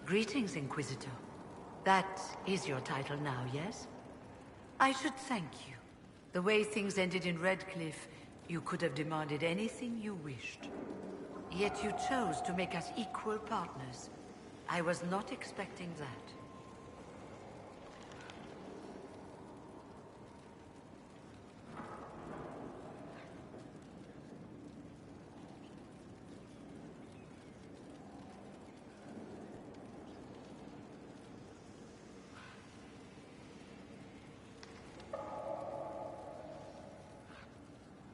Greetings, Inquisitor. That is your title now, yes? I should thank you. The way things ended in Redcliffe, you could have demanded anything you wished. Yet you chose to make us equal partners. I was not expecting that.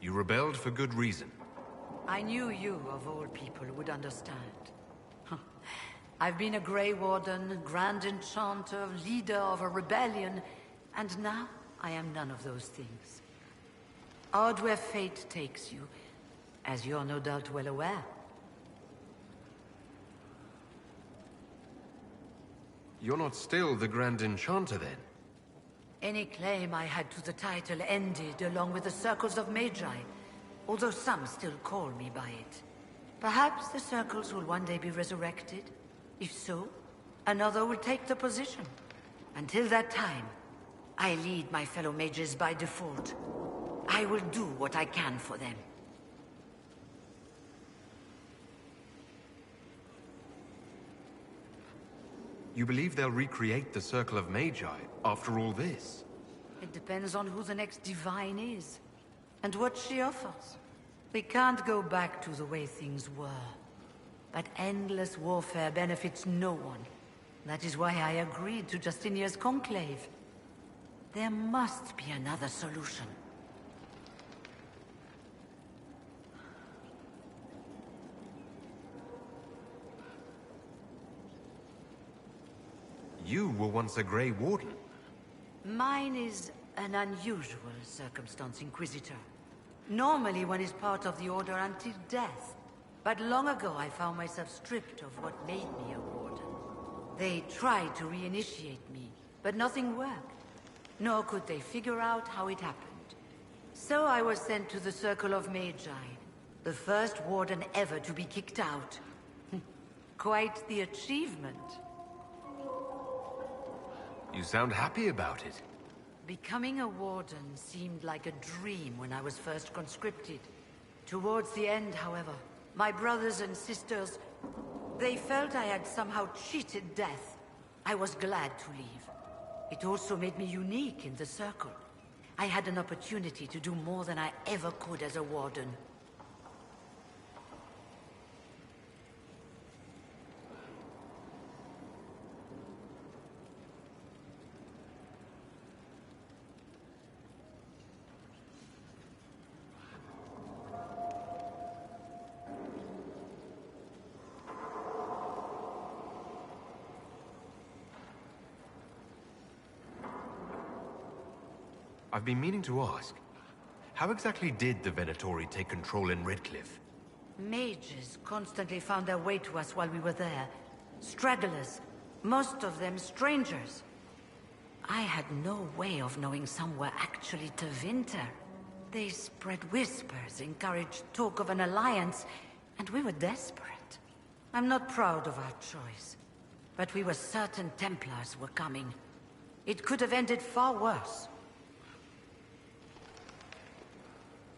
You rebelled for good reason. I knew you, of all people, would understand. I've been a Grey Warden, Grand Enchanter, leader of a rebellion, and now I am none of those things. Odd where fate takes you, as you're no doubt well aware. You're not still the Grand Enchanter, then? Any claim I had to the title ended along with the Circles of Magi, although some still call me by it. Perhaps the Circles will one day be resurrected. If so, another will take the position. Until that time, I lead my fellow mages by default. I will do what I can for them. You believe they'll recreate the Circle of Magi after all this? It depends on who the next divine is, and what she offers. We can't go back to the way things were. But endless warfare benefits no one. That is why I agreed to Justinia's conclave. There must be another solution. You were once a Grey Warden. Mine is an unusual circumstance, Inquisitor. Normally one is part of the Order until death. But long ago I found myself stripped of what made me a Warden. They tried to reinitiate me, but nothing worked. Nor could they figure out how it happened. So I was sent to the Circle of Magi, the first Warden ever to be kicked out. Quite the achievement. You sound happy about it. Becoming a Warden seemed like a dream when I was first conscripted. Towards the end, however, my brothers and sisters, they felt I had somehow cheated death. I was glad to leave. It also made me unique in the Circle. I had an opportunity to do more than I ever could as a Warden. I've been meaning to ask. How exactly did the Venatori take control in Redcliffe? Mages constantly found their way to us while we were there. Stragglers, most of them strangers. I had no way of knowing some were actually Tevinter. They spread whispers, encouraged talk of an alliance, and we were desperate. I'm not proud of our choice, but we were certain Templars were coming. It could have ended far worse.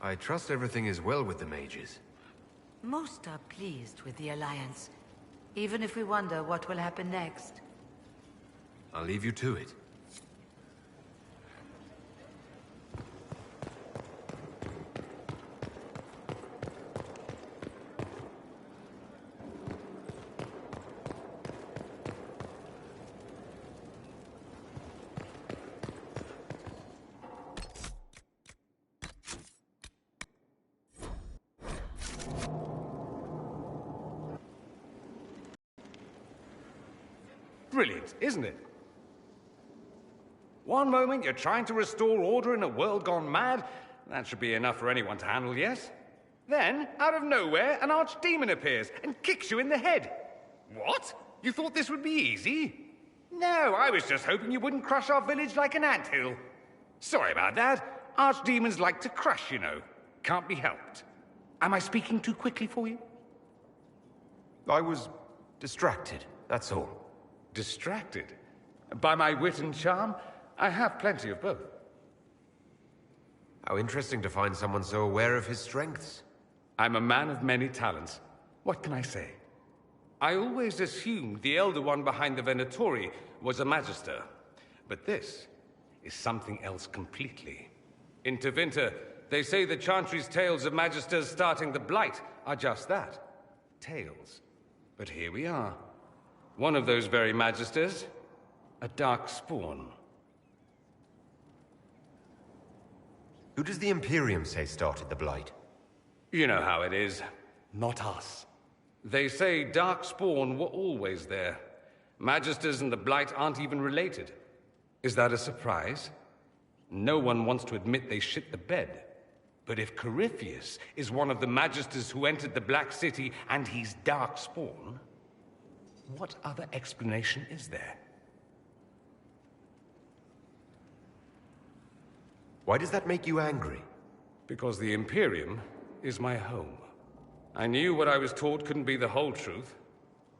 I trust everything is well with the mages. Most are pleased with the alliance, even if we wonder what will happen next. I'll leave you to it. Brilliant, isn't it? One moment you're trying to restore order in a world gone mad. That should be enough for anyone to handle, yes? Then, out of nowhere, an archdemon appears and kicks you in the head. What? You thought this would be easy? No, I was just hoping you wouldn't crush our village like an anthill. Sorry about that. Archdemons like to crush, you know. Can't be helped. Am I speaking too quickly for you? I was distracted, that's all. Distracted? By my wit and charm? I have plenty of both. How interesting to find someone so aware of his strengths. I'm a man of many talents. What can I say? I always assumed the Elder One behind the Venatori was a Magister. But this is something else completely. In Tevinter, they say the Chantry's tales of Magisters starting the Blight are just that. Tales. But here we are. One of those very Magisters, a dark spawn. Who does the Imperium say started the Blight? You know how it is. Not us. They say dark spawn were always there. Magisters and the Blight aren't even related. Is that a surprise? No one wants to admit they shit the bed. But if Corypheus is one of the Magisters who entered the Black City and he's dark spawn, what other explanation is there? Why does that make you angry? Because the Imperium is my home. I knew what I was taught couldn't be the whole truth,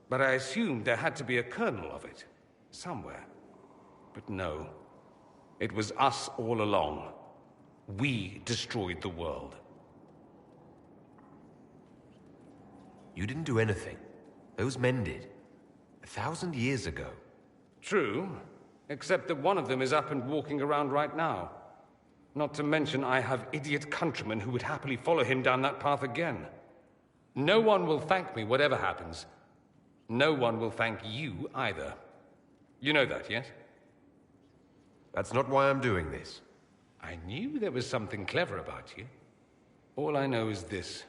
but I assumed there had to be a kernel of it, somewhere. But no, it was us all along. We destroyed the world. You didn't do anything. Those men did. 1,000 years ago. True, except that one of them is up and walking around right now. Not to mention I have idiot countrymen who would happily follow him down that path again. No one will thank me whatever happens. No one will thank you either. You know that, yes? That's not why I'm doing this. I knew there was something clever about you. All I know is this.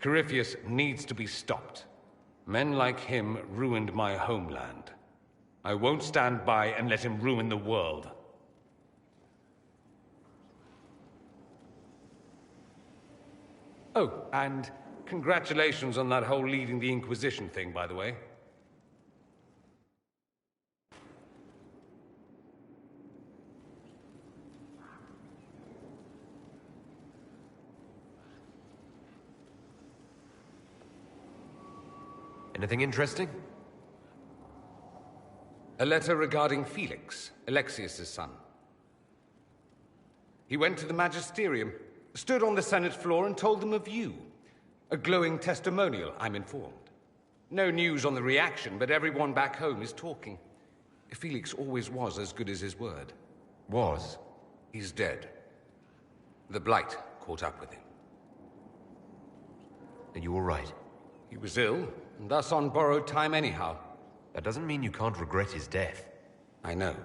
Corypheus needs to be stopped. Men like him ruined my homeland. I won't stand by and let him ruin the world. Oh, and congratulations on that whole leading the Inquisition thing, by the way. Anything interesting? A letter regarding Felix, Alexius's son. He went to the Magisterium, stood on the Senate floor and told them of you. A glowing testimonial, I'm informed. No news on the reaction, but everyone back home is talking. Felix always was as good as his word. Was? He's dead. The Blight caught up with him. Are you all right? He was ill, and thus on borrowed time anyhow. That doesn't mean you can't regret his death. I know.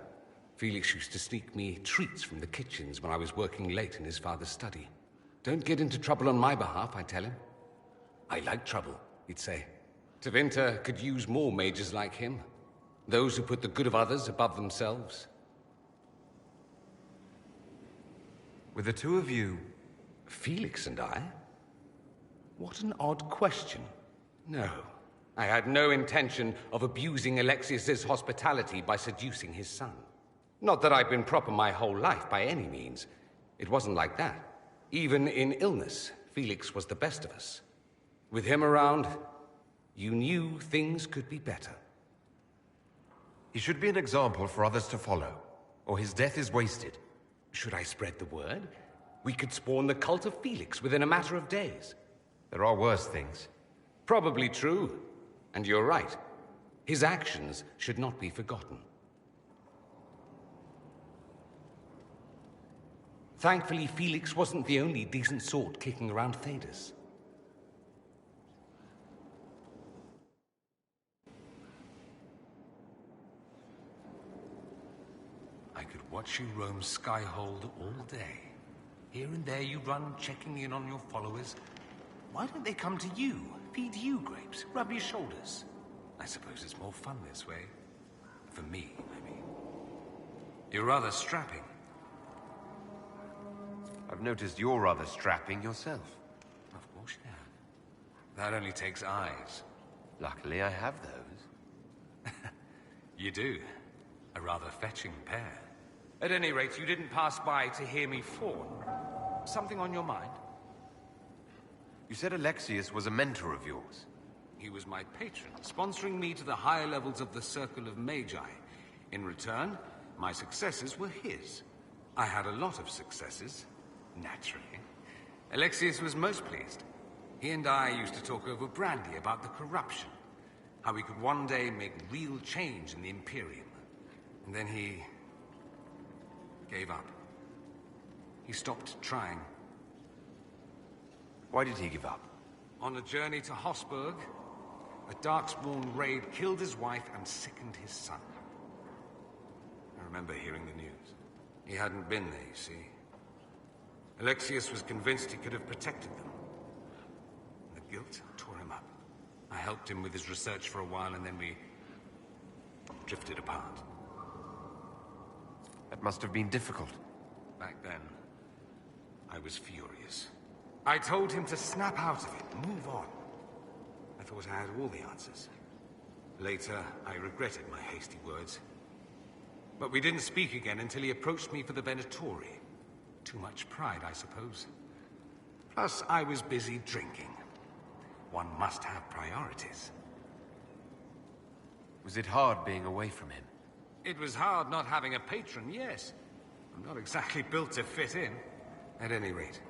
Felix used to sneak me treats from the kitchens when I was working late in his father's study. Don't get into trouble on my behalf, I tell him. I like trouble, he'd say. Tevinter could use more mages like him. Those who put the good of others above themselves. With the two of you... Felix and I? What an odd question. No, I had no intention of abusing Alexius's hospitality by seducing his son. Not that I've been proper my whole life by any means. It wasn't like that. Even in illness, Felix was the best of us. With him around, you knew things could be better. He should be an example for others to follow, or his death is wasted. Should I spread the word? We could spawn the cult of Felix within a matter of days. There are worse things. Probably true. And you're right. His actions should not be forgotten. Thankfully, Felix wasn't the only decent sort kicking around Thedas. I could watch you roam Skyhold all day. Here and there you run, checking in on your followers. Why don't they come to you, feed you grapes, rub your shoulders? I suppose it's more fun this way. For me, I mean. You're rather strapping. I've noticed you're rather strapping yourself. Of course you have. That only takes eyes. Luckily, I have those. You do. A rather fetching pair. At any rate, you didn't pass by to hear me fawn. Something on your mind? You said Alexius was a mentor of yours. He was my patron, sponsoring me to the higher levels of the Circle of Magi. In return, my successes were his. I had a lot of successes, naturally. Alexius was most pleased. He and I used to talk over brandy about the corruption, how we could one day make real change in the Imperium. And then he gave up. He stopped trying. Why did he give up? On a journey to Hossberg, a Darkspawn raid killed his wife and sickened his son. I remember hearing the news. He hadn't been there, you see. Alexius was convinced he could have protected them. The guilt tore him up. I helped him with his research for a while, and then we drifted apart. That must have been difficult. Back then, I was furious. I told him to snap out of it, move on. I thought I had all the answers. Later, I regretted my hasty words. But we didn't speak again until he approached me for the Venatori. Too much pride, I suppose. Plus, I was busy drinking. One must have priorities. Was it hard being away from him? It was hard not having a patron, yes. I'm not exactly built to fit in. At any rate,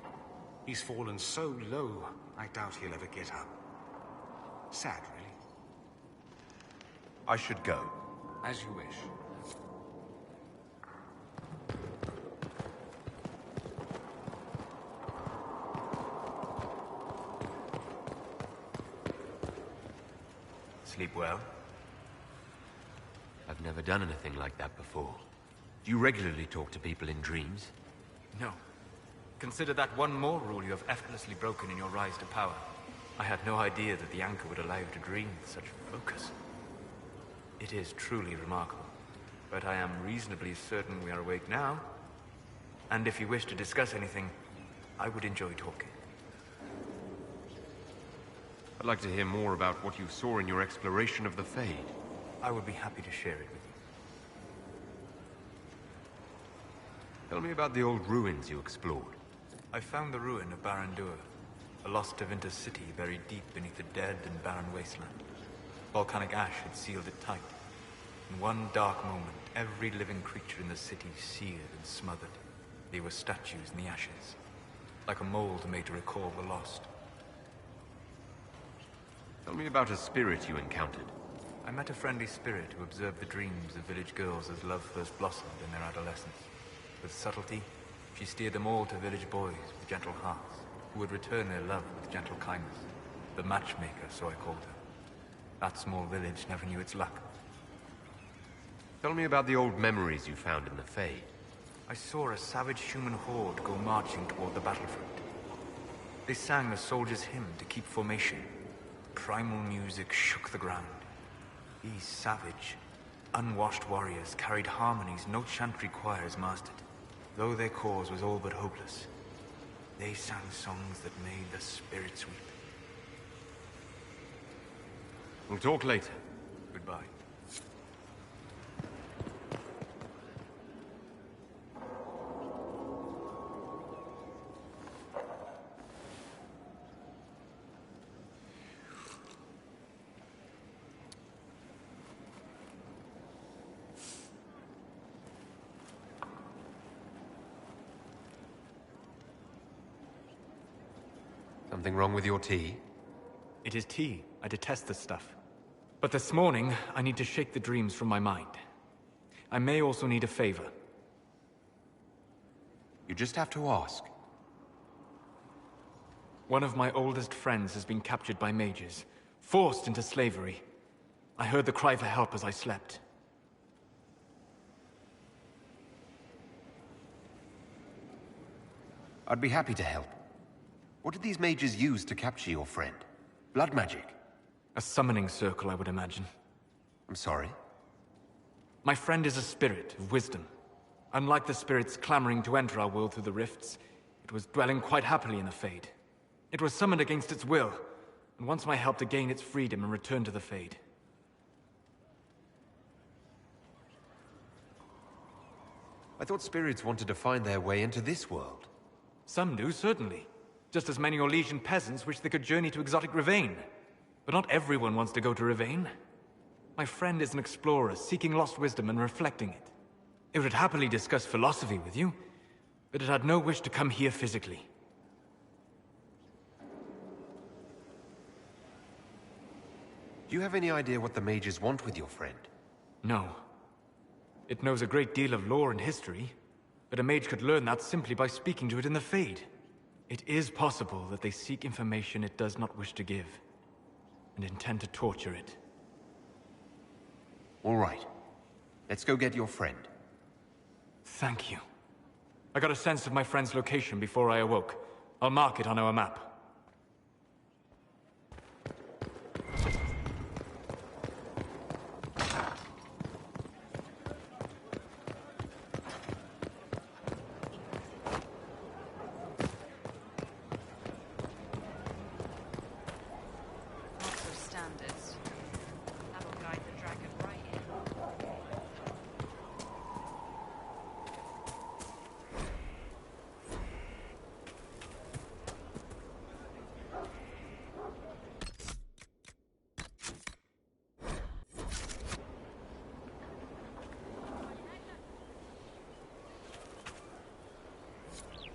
he's fallen so low, I doubt he'll ever get up. Sad, really. I should go. As you wish. Sleep well? I've never done anything like that before. Do you regularly talk to people in dreams? No. Consider that one more rule you have effortlessly broken in your rise to power. I had no idea that the anchor would allow you to dream with such focus. It is truly remarkable. But I am reasonably certain we are awake now. And if you wish to discuss anything, I would enjoy talking. I'd like to hear more about what you saw in your exploration of the Fade. I would be happy to share it with you. Tell me about the old ruins you explored. I found the ruin of Barandur, a lost Tevinter city buried deep beneath a dead and barren wasteland. Volcanic ash had sealed it tight. In one dark moment, every living creature in the city seared and smothered. They were statues in the ashes, like a mold made to recall the lost. Tell me about a spirit you encountered. I met a friendly spirit who observed the dreams of village girls as love first blossomed in their adolescence. With subtlety, she steered them all to village boys with gentle hearts, who would return their love with gentle kindness. The matchmaker, so I called her. That small village never knew its luck. Tell me about the old memories you found in the Fade. I saw a savage human horde go marching toward the battlefront. They sang a soldier's hymn to keep formation. Primal music shook the ground. These savage, unwashed warriors carried harmonies no chantry choirs mastered. though their cause was all but hopeless, they sang songs that made the spirits weep. We'll talk later. Goodbye. Something wrong with your tea? It is tea. I detest this stuff. But this morning, I need to shake the dreams from my mind. I may also need a favor. You just have to ask. One of my oldest friends has been captured by mages, forced into slavery. I heard the cry for help as I slept. I'd be happy to help. What did these mages use to capture your friend? Blood magic? A summoning circle, I would imagine. I'm sorry? My friend is a spirit of wisdom. Unlike the spirits clamoring to enter our world through the rifts, it was dwelling quite happily in the Fade. It was summoned against its will, and wants my help to gain its freedom and return to the Fade. I thought spirits wanted to find their way into this world. Some do, certainly. Just as many Orlesian peasants wish they could journey to exotic Rivain. But not everyone wants to go to Rivain. My friend is an explorer, seeking lost wisdom and reflecting it. It would happily discuss philosophy with you, but it had no wish to come here physically. Do you have any idea what the mages want with your friend? No. It knows a great deal of lore and history, but a mage could learn that simply by speaking to it in the Fade. It is possible that they seek information it does not wish to give, and intend to torture it. All right. Let's go get your friend. Thank you. I got a sense of my friend's location before I awoke. I'll mark it on our map.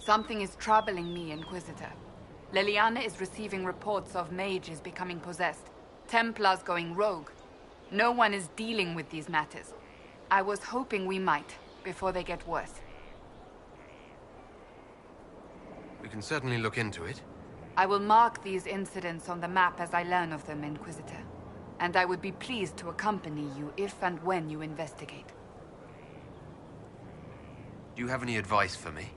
Something is troubling me, Inquisitor. Leliana is receiving reports of mages becoming possessed, Templars going rogue. No one is dealing with these matters. I was hoping we might, before they get worse. We can certainly look into it. I will mark these incidents on the map as I learn of them, Inquisitor. And I would be pleased to accompany you if and when you investigate. Do you have any advice for me?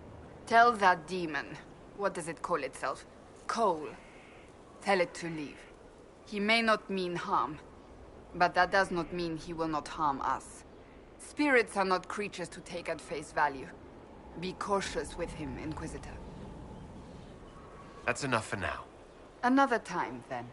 Tell that demon, what does it call itself? Cole. Tell it to leave. He may not mean harm, but that does not mean he will not harm us. Spirits are not creatures to take at face value. Be cautious with him, Inquisitor. That's enough for now. Another time, then.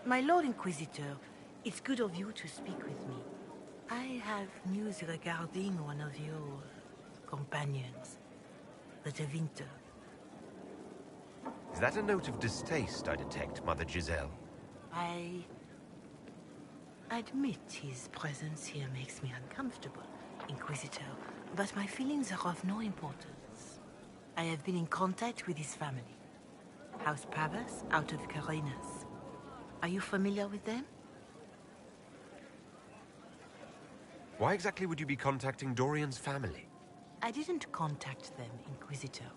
My Lord Inquisitor, it's good of you to speak with me. I have news regarding one of your companions, the De Winter. Is that a note of distaste I detect, Mother Giselle? I admit his presence here makes me uncomfortable, Inquisitor, but my feelings are of no importance. I have been in contact with his family. House Pavas, out of Carinas. Are you familiar with them? Why exactly would you be contacting Dorian's family? I didn't contact them, Inquisitor.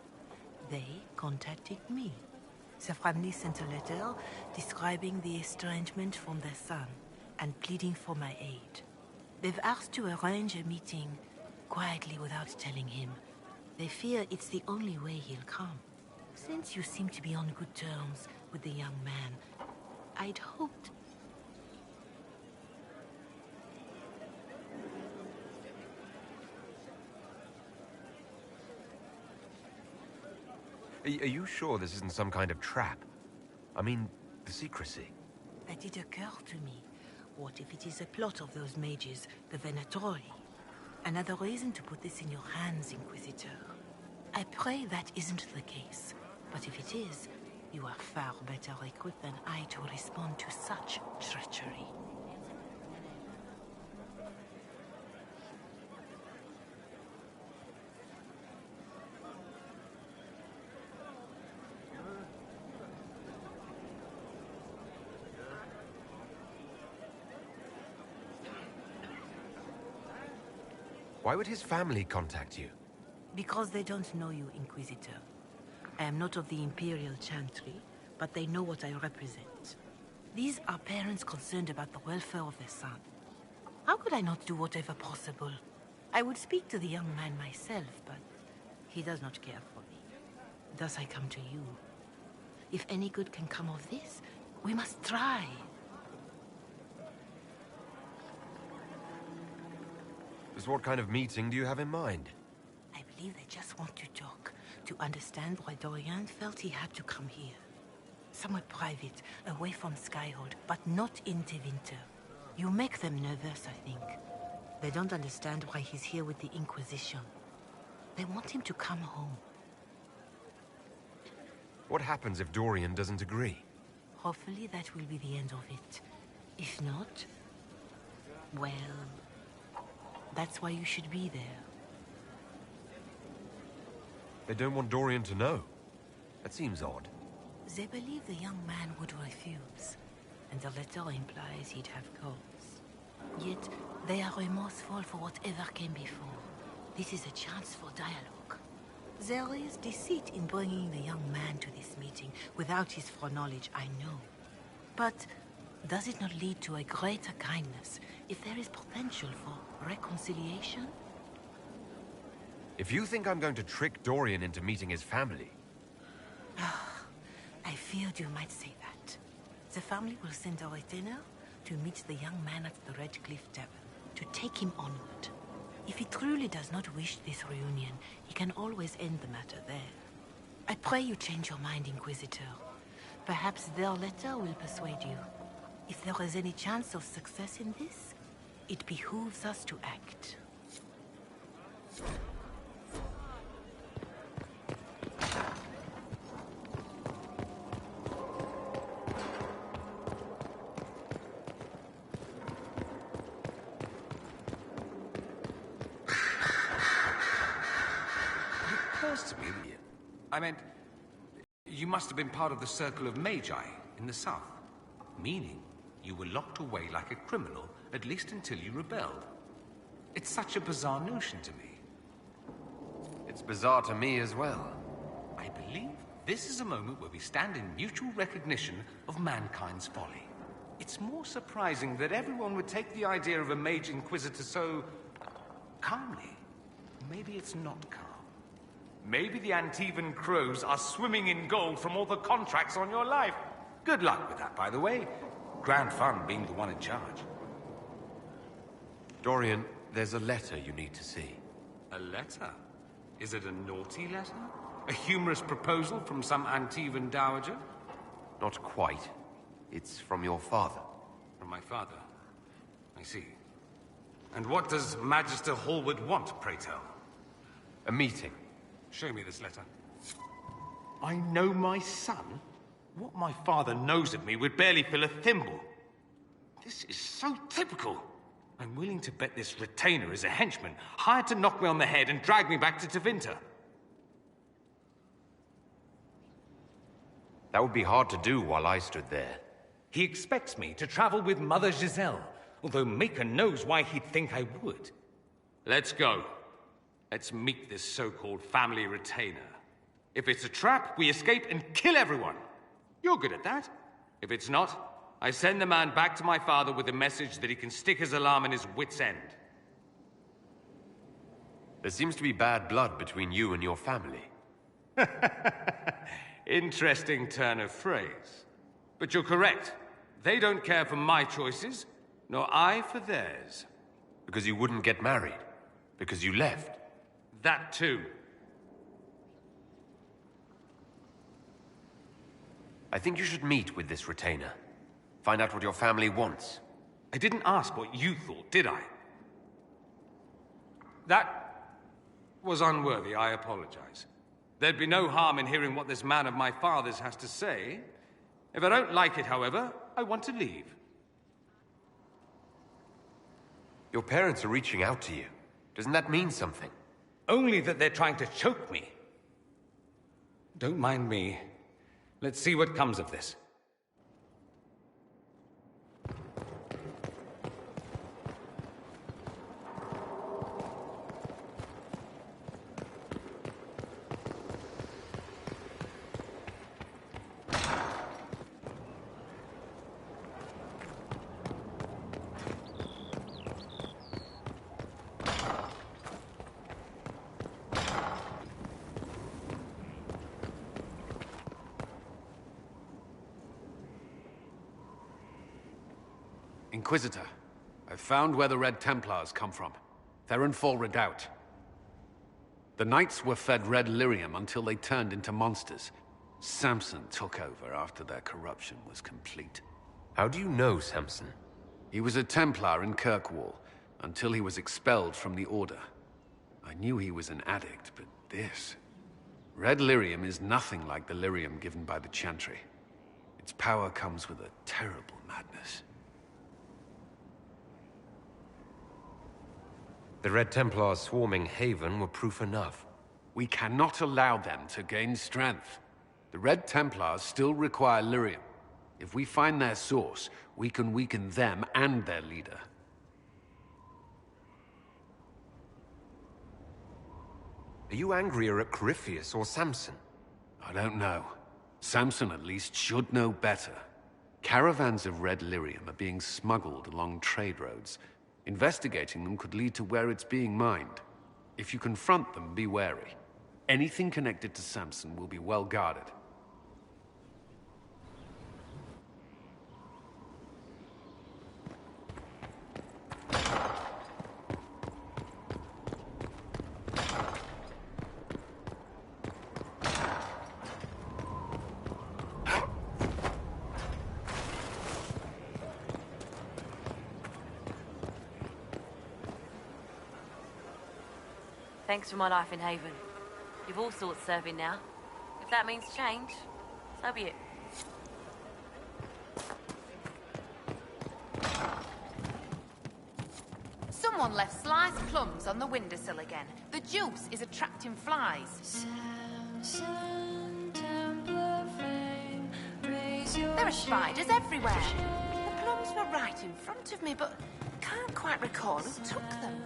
They contacted me. The family sent a letter describing the estrangement from their son and pleading for my aid. They've asked to arrange a meeting quietly without telling him. They fear it's the only way he'll come. Since you seem to be on good terms with the young man, I'd hoped... Are you sure this isn't some kind of trap? I mean, the secrecy. That did occur to me. What if it is a plot of those mages, the Venatori? Another reason to put this in your hands, Inquisitor. I pray that isn't the case. But if it is, you are far better equipped than I to respond to such treachery. Why would his family contact you? Because they don't know you, Inquisitor. I am not of the Imperial Chantry, but they know what I represent. These are parents concerned about the welfare of their son. How could I not do whatever possible? I would speak to the young man myself, but he does not care for me. Thus I come to you. If any good can come of this, we must try. Just what kind of meeting do you have in mind? I believe they just want to talk, to understand why Dorian felt he had to come here. Somewhere private, away from Skyhold, but not in Tevinter. You make them nervous, I think. They don't understand why he's here with the Inquisition. They want him to come home. What happens if Dorian doesn't agree? Hopefully that will be the end of it. If not, well, that's why you should be there. They don't want Dorian to know. That seems odd. They believe the young man would refuse, and the letter implies he'd have cause. Yet, they are remorseful for whatever came before. This is a chance for dialogue. There is deceit in bringing the young man to this meeting without his foreknowledge, I know. But does it not lead to a greater kindness if there is potential for reconciliation? If you think I'm going to trick Dorian into meeting his family... I feared you might say that. The family will send a retainer to meet the young man at the Red Cliff Tavern, to take him onward. If he truly does not wish this reunion, he can always end the matter there. I pray you change your mind, Inquisitor. Perhaps their letter will persuade you. If there is any chance of success in this, it behooves us to act. I meant, you must have been part of the Circle of Magi in the south. Meaning, you were locked away like a criminal, at least until you rebelled. It's such a bizarre notion to me. It's bizarre to me as well. I believe this is a moment where we stand in mutual recognition of mankind's folly. It's more surprising that everyone would take the idea of a Mage Inquisitor so... calmly. Maybe it's not calm. Maybe the Antivan crows are swimming in gold from all the contracts on your life. Good luck with that, by the way. Grand fun being the one in charge. Dorian, there's a letter you need to see. A letter? Is it a naughty letter? A humorous proposal from some Antivan dowager? Not quite. It's from your father. From my father? I see. And what does Magister Hallward want, pray tell? A meeting. Show me this letter. I know my son? What my father knows of me would barely fill a thimble. This is so typical. I'm willing to bet this retainer is a henchman, hired to knock me on the head and drag me back to Tevinter. That would be hard to do while I stood there. He expects me to travel with Mother Giselle, although Maker knows why he'd think I would. Let's go. Let's meet this so-called family retainer. If it's a trap, we escape and kill everyone. You're good at that. If it's not, I send the man back to my father with a message that he can stick his alarm in his wit's end. There seems to be bad blood between you and your family. Interesting turn of phrase. But you're correct. They don't care for my choices, nor I for theirs. Because you wouldn't get married? Because you left? That too. I think you should meet with this retainer. Find out what your family wants. I didn't ask what you thought, did I? That was unworthy, I apologize. There'd be no harm in hearing what this man of my father's has to say. If I don't like it, however, I want to leave. Your parents are reaching out to you. Doesn't that mean something? Only that they're trying to choke me. Don't mind me. Let's see what comes of this. Inquisitor, I've found where the Red Templars come from. Therenfall Redoubt. The Knights were fed red lyrium until they turned into monsters. Samson took over after their corruption was complete. How do you know Samson? He was a Templar in Kirkwall, until he was expelled from the Order. I knew he was an addict, but this... Red lyrium is nothing like the lyrium given by the Chantry. Its power comes with a terrible madness. The Red Templars swarming Haven were proof enough. We cannot allow them to gain strength. The Red Templars still require lyrium. If we find their source, we can weaken them and their leader. Are you angrier at Corypheus or Samson? I don't know. Samson at least should know better. Caravans of red lyrium are being smuggled along trade roads. Investigating them could lead to where it's being mined. If you confront them, be wary. Anything connected to Samson will be well guarded. Thanks for my life in Haven. You've all sorts serving now. If that means change, so be it. Someone left sliced plums on the windowsill again. The juice is attracting flies. There are spiders everywhere. The plums were right in front of me, but I can't quite recall who took them.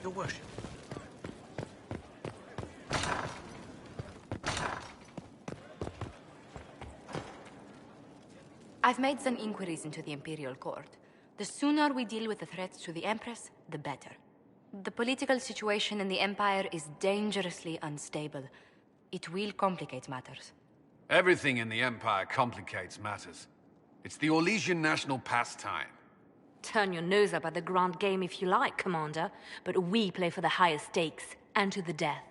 Your worship. I've made some inquiries into the Imperial Court. The sooner we deal with the threats to the Empress, the better. The political situation in the Empire is dangerously unstable. It will complicate matters. Everything in the Empire complicates matters. It's the Orlesian national pastime. Turn your nose up at the grand game if you like, Commander, but we play for the highest stakes, and to the death.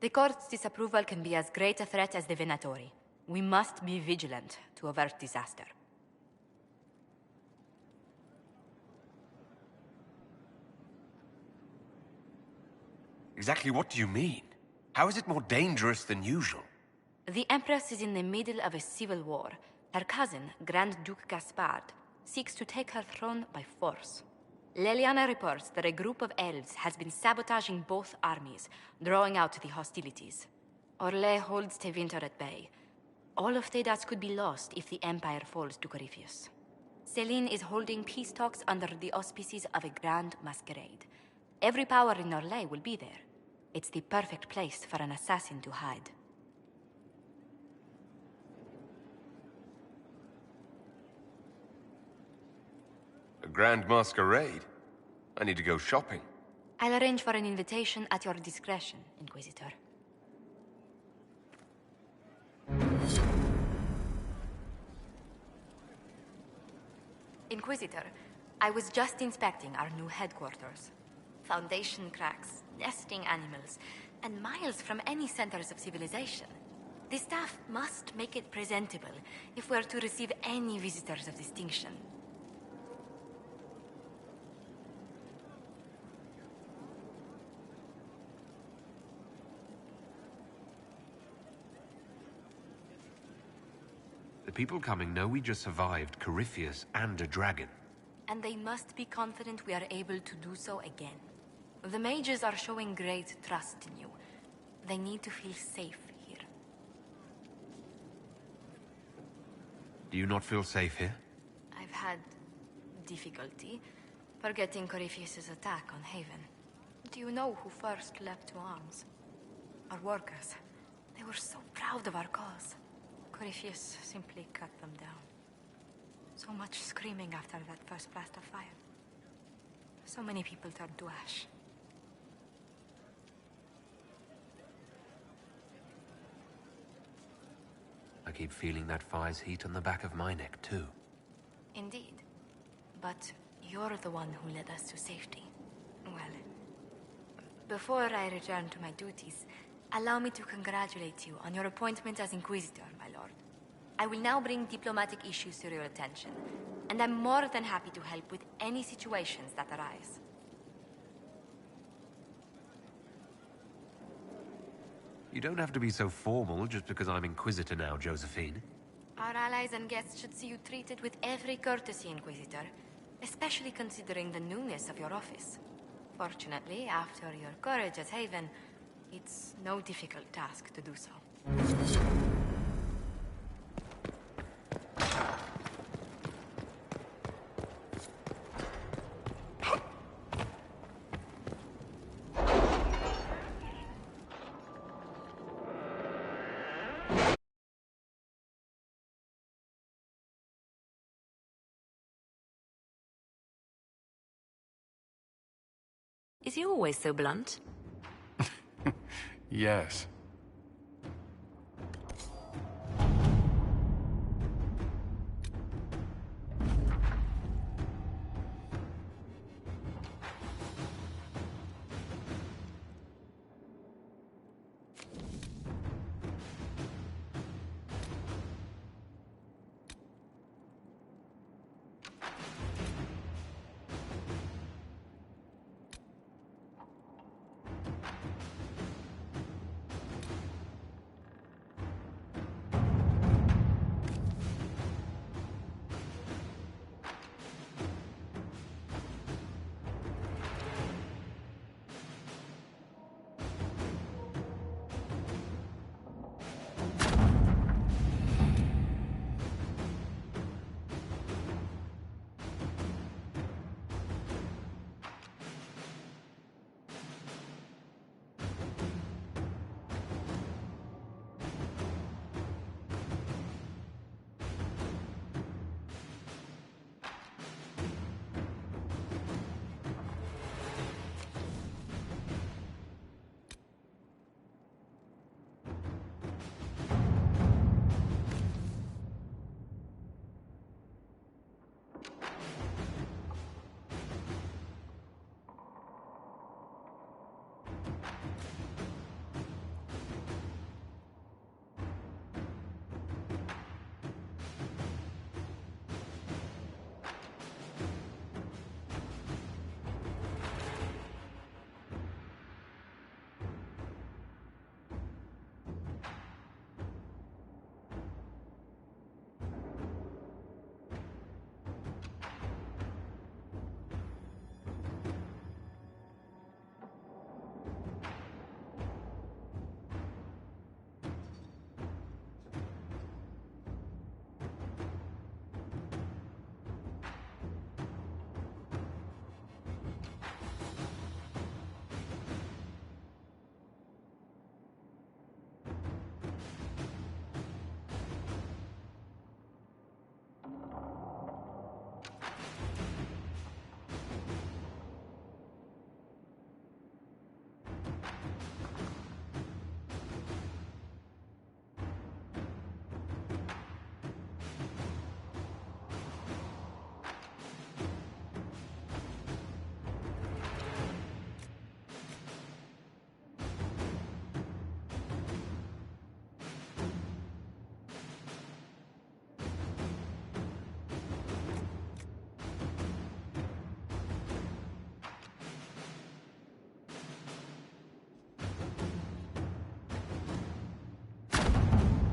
The Court's disapproval can be as great a threat as the Venatori. We must be vigilant to avert disaster. Exactly what do you mean? How is it more dangerous than usual? The Empress is in the middle of a civil war. Her cousin, Grand Duke Gaspard, seeks to take her throne by force. Leliana reports that a group of elves has been sabotaging both armies, drawing out the hostilities. Orlais holds Tevinter at bay. All of Thedas could be lost if the Empire falls to Corypheus. Celine is holding peace talks under the auspices of a grand masquerade. Every power in Orlais will be there. It's the perfect place for an assassin to hide. A grand masquerade? I need to go shopping. I'll arrange for an invitation at your discretion, Inquisitor. Inquisitor, I was just inspecting our new headquarters. Foundation cracks, nesting animals, and miles from any centers of civilization. The staff must make it presentable if we're to receive any visitors of distinction. The people coming know we just survived Corypheus and a dragon. And they must be confident we are able to do so again. The mages are showing great trust in you. They need to feel safe here. Do you not feel safe here? I've had difficulty forgetting Corypheus's attack on Haven. Do you know who first leapt to arms? Our workers. They were so proud of our cause. Corypheus simply cut them down. So much screaming after that first blast of fire. So many people turned to ash. I keep feeling that fire's heat on the back of my neck, too. Indeed. But you're the one who led us to safety. Well, before I return to my duties, allow me to congratulate you on your appointment as Inquisitor, my lord. I will now bring diplomatic issues to your attention, and I'm more than happy to help with any situations that arise. You don't have to be so formal just because I'm Inquisitor now, Josephine. Our allies and guests should see you treated with every courtesy, Inquisitor, especially considering the newness of your office. Fortunately, after your courage at Haven, it's no difficult task to do so. Is he always so blunt? Yes.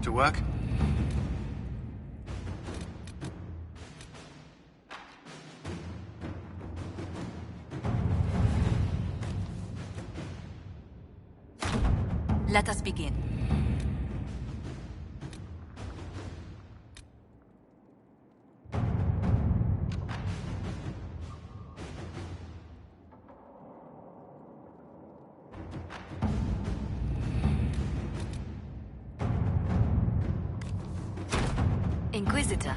To work? Let us begin. Inquisitor,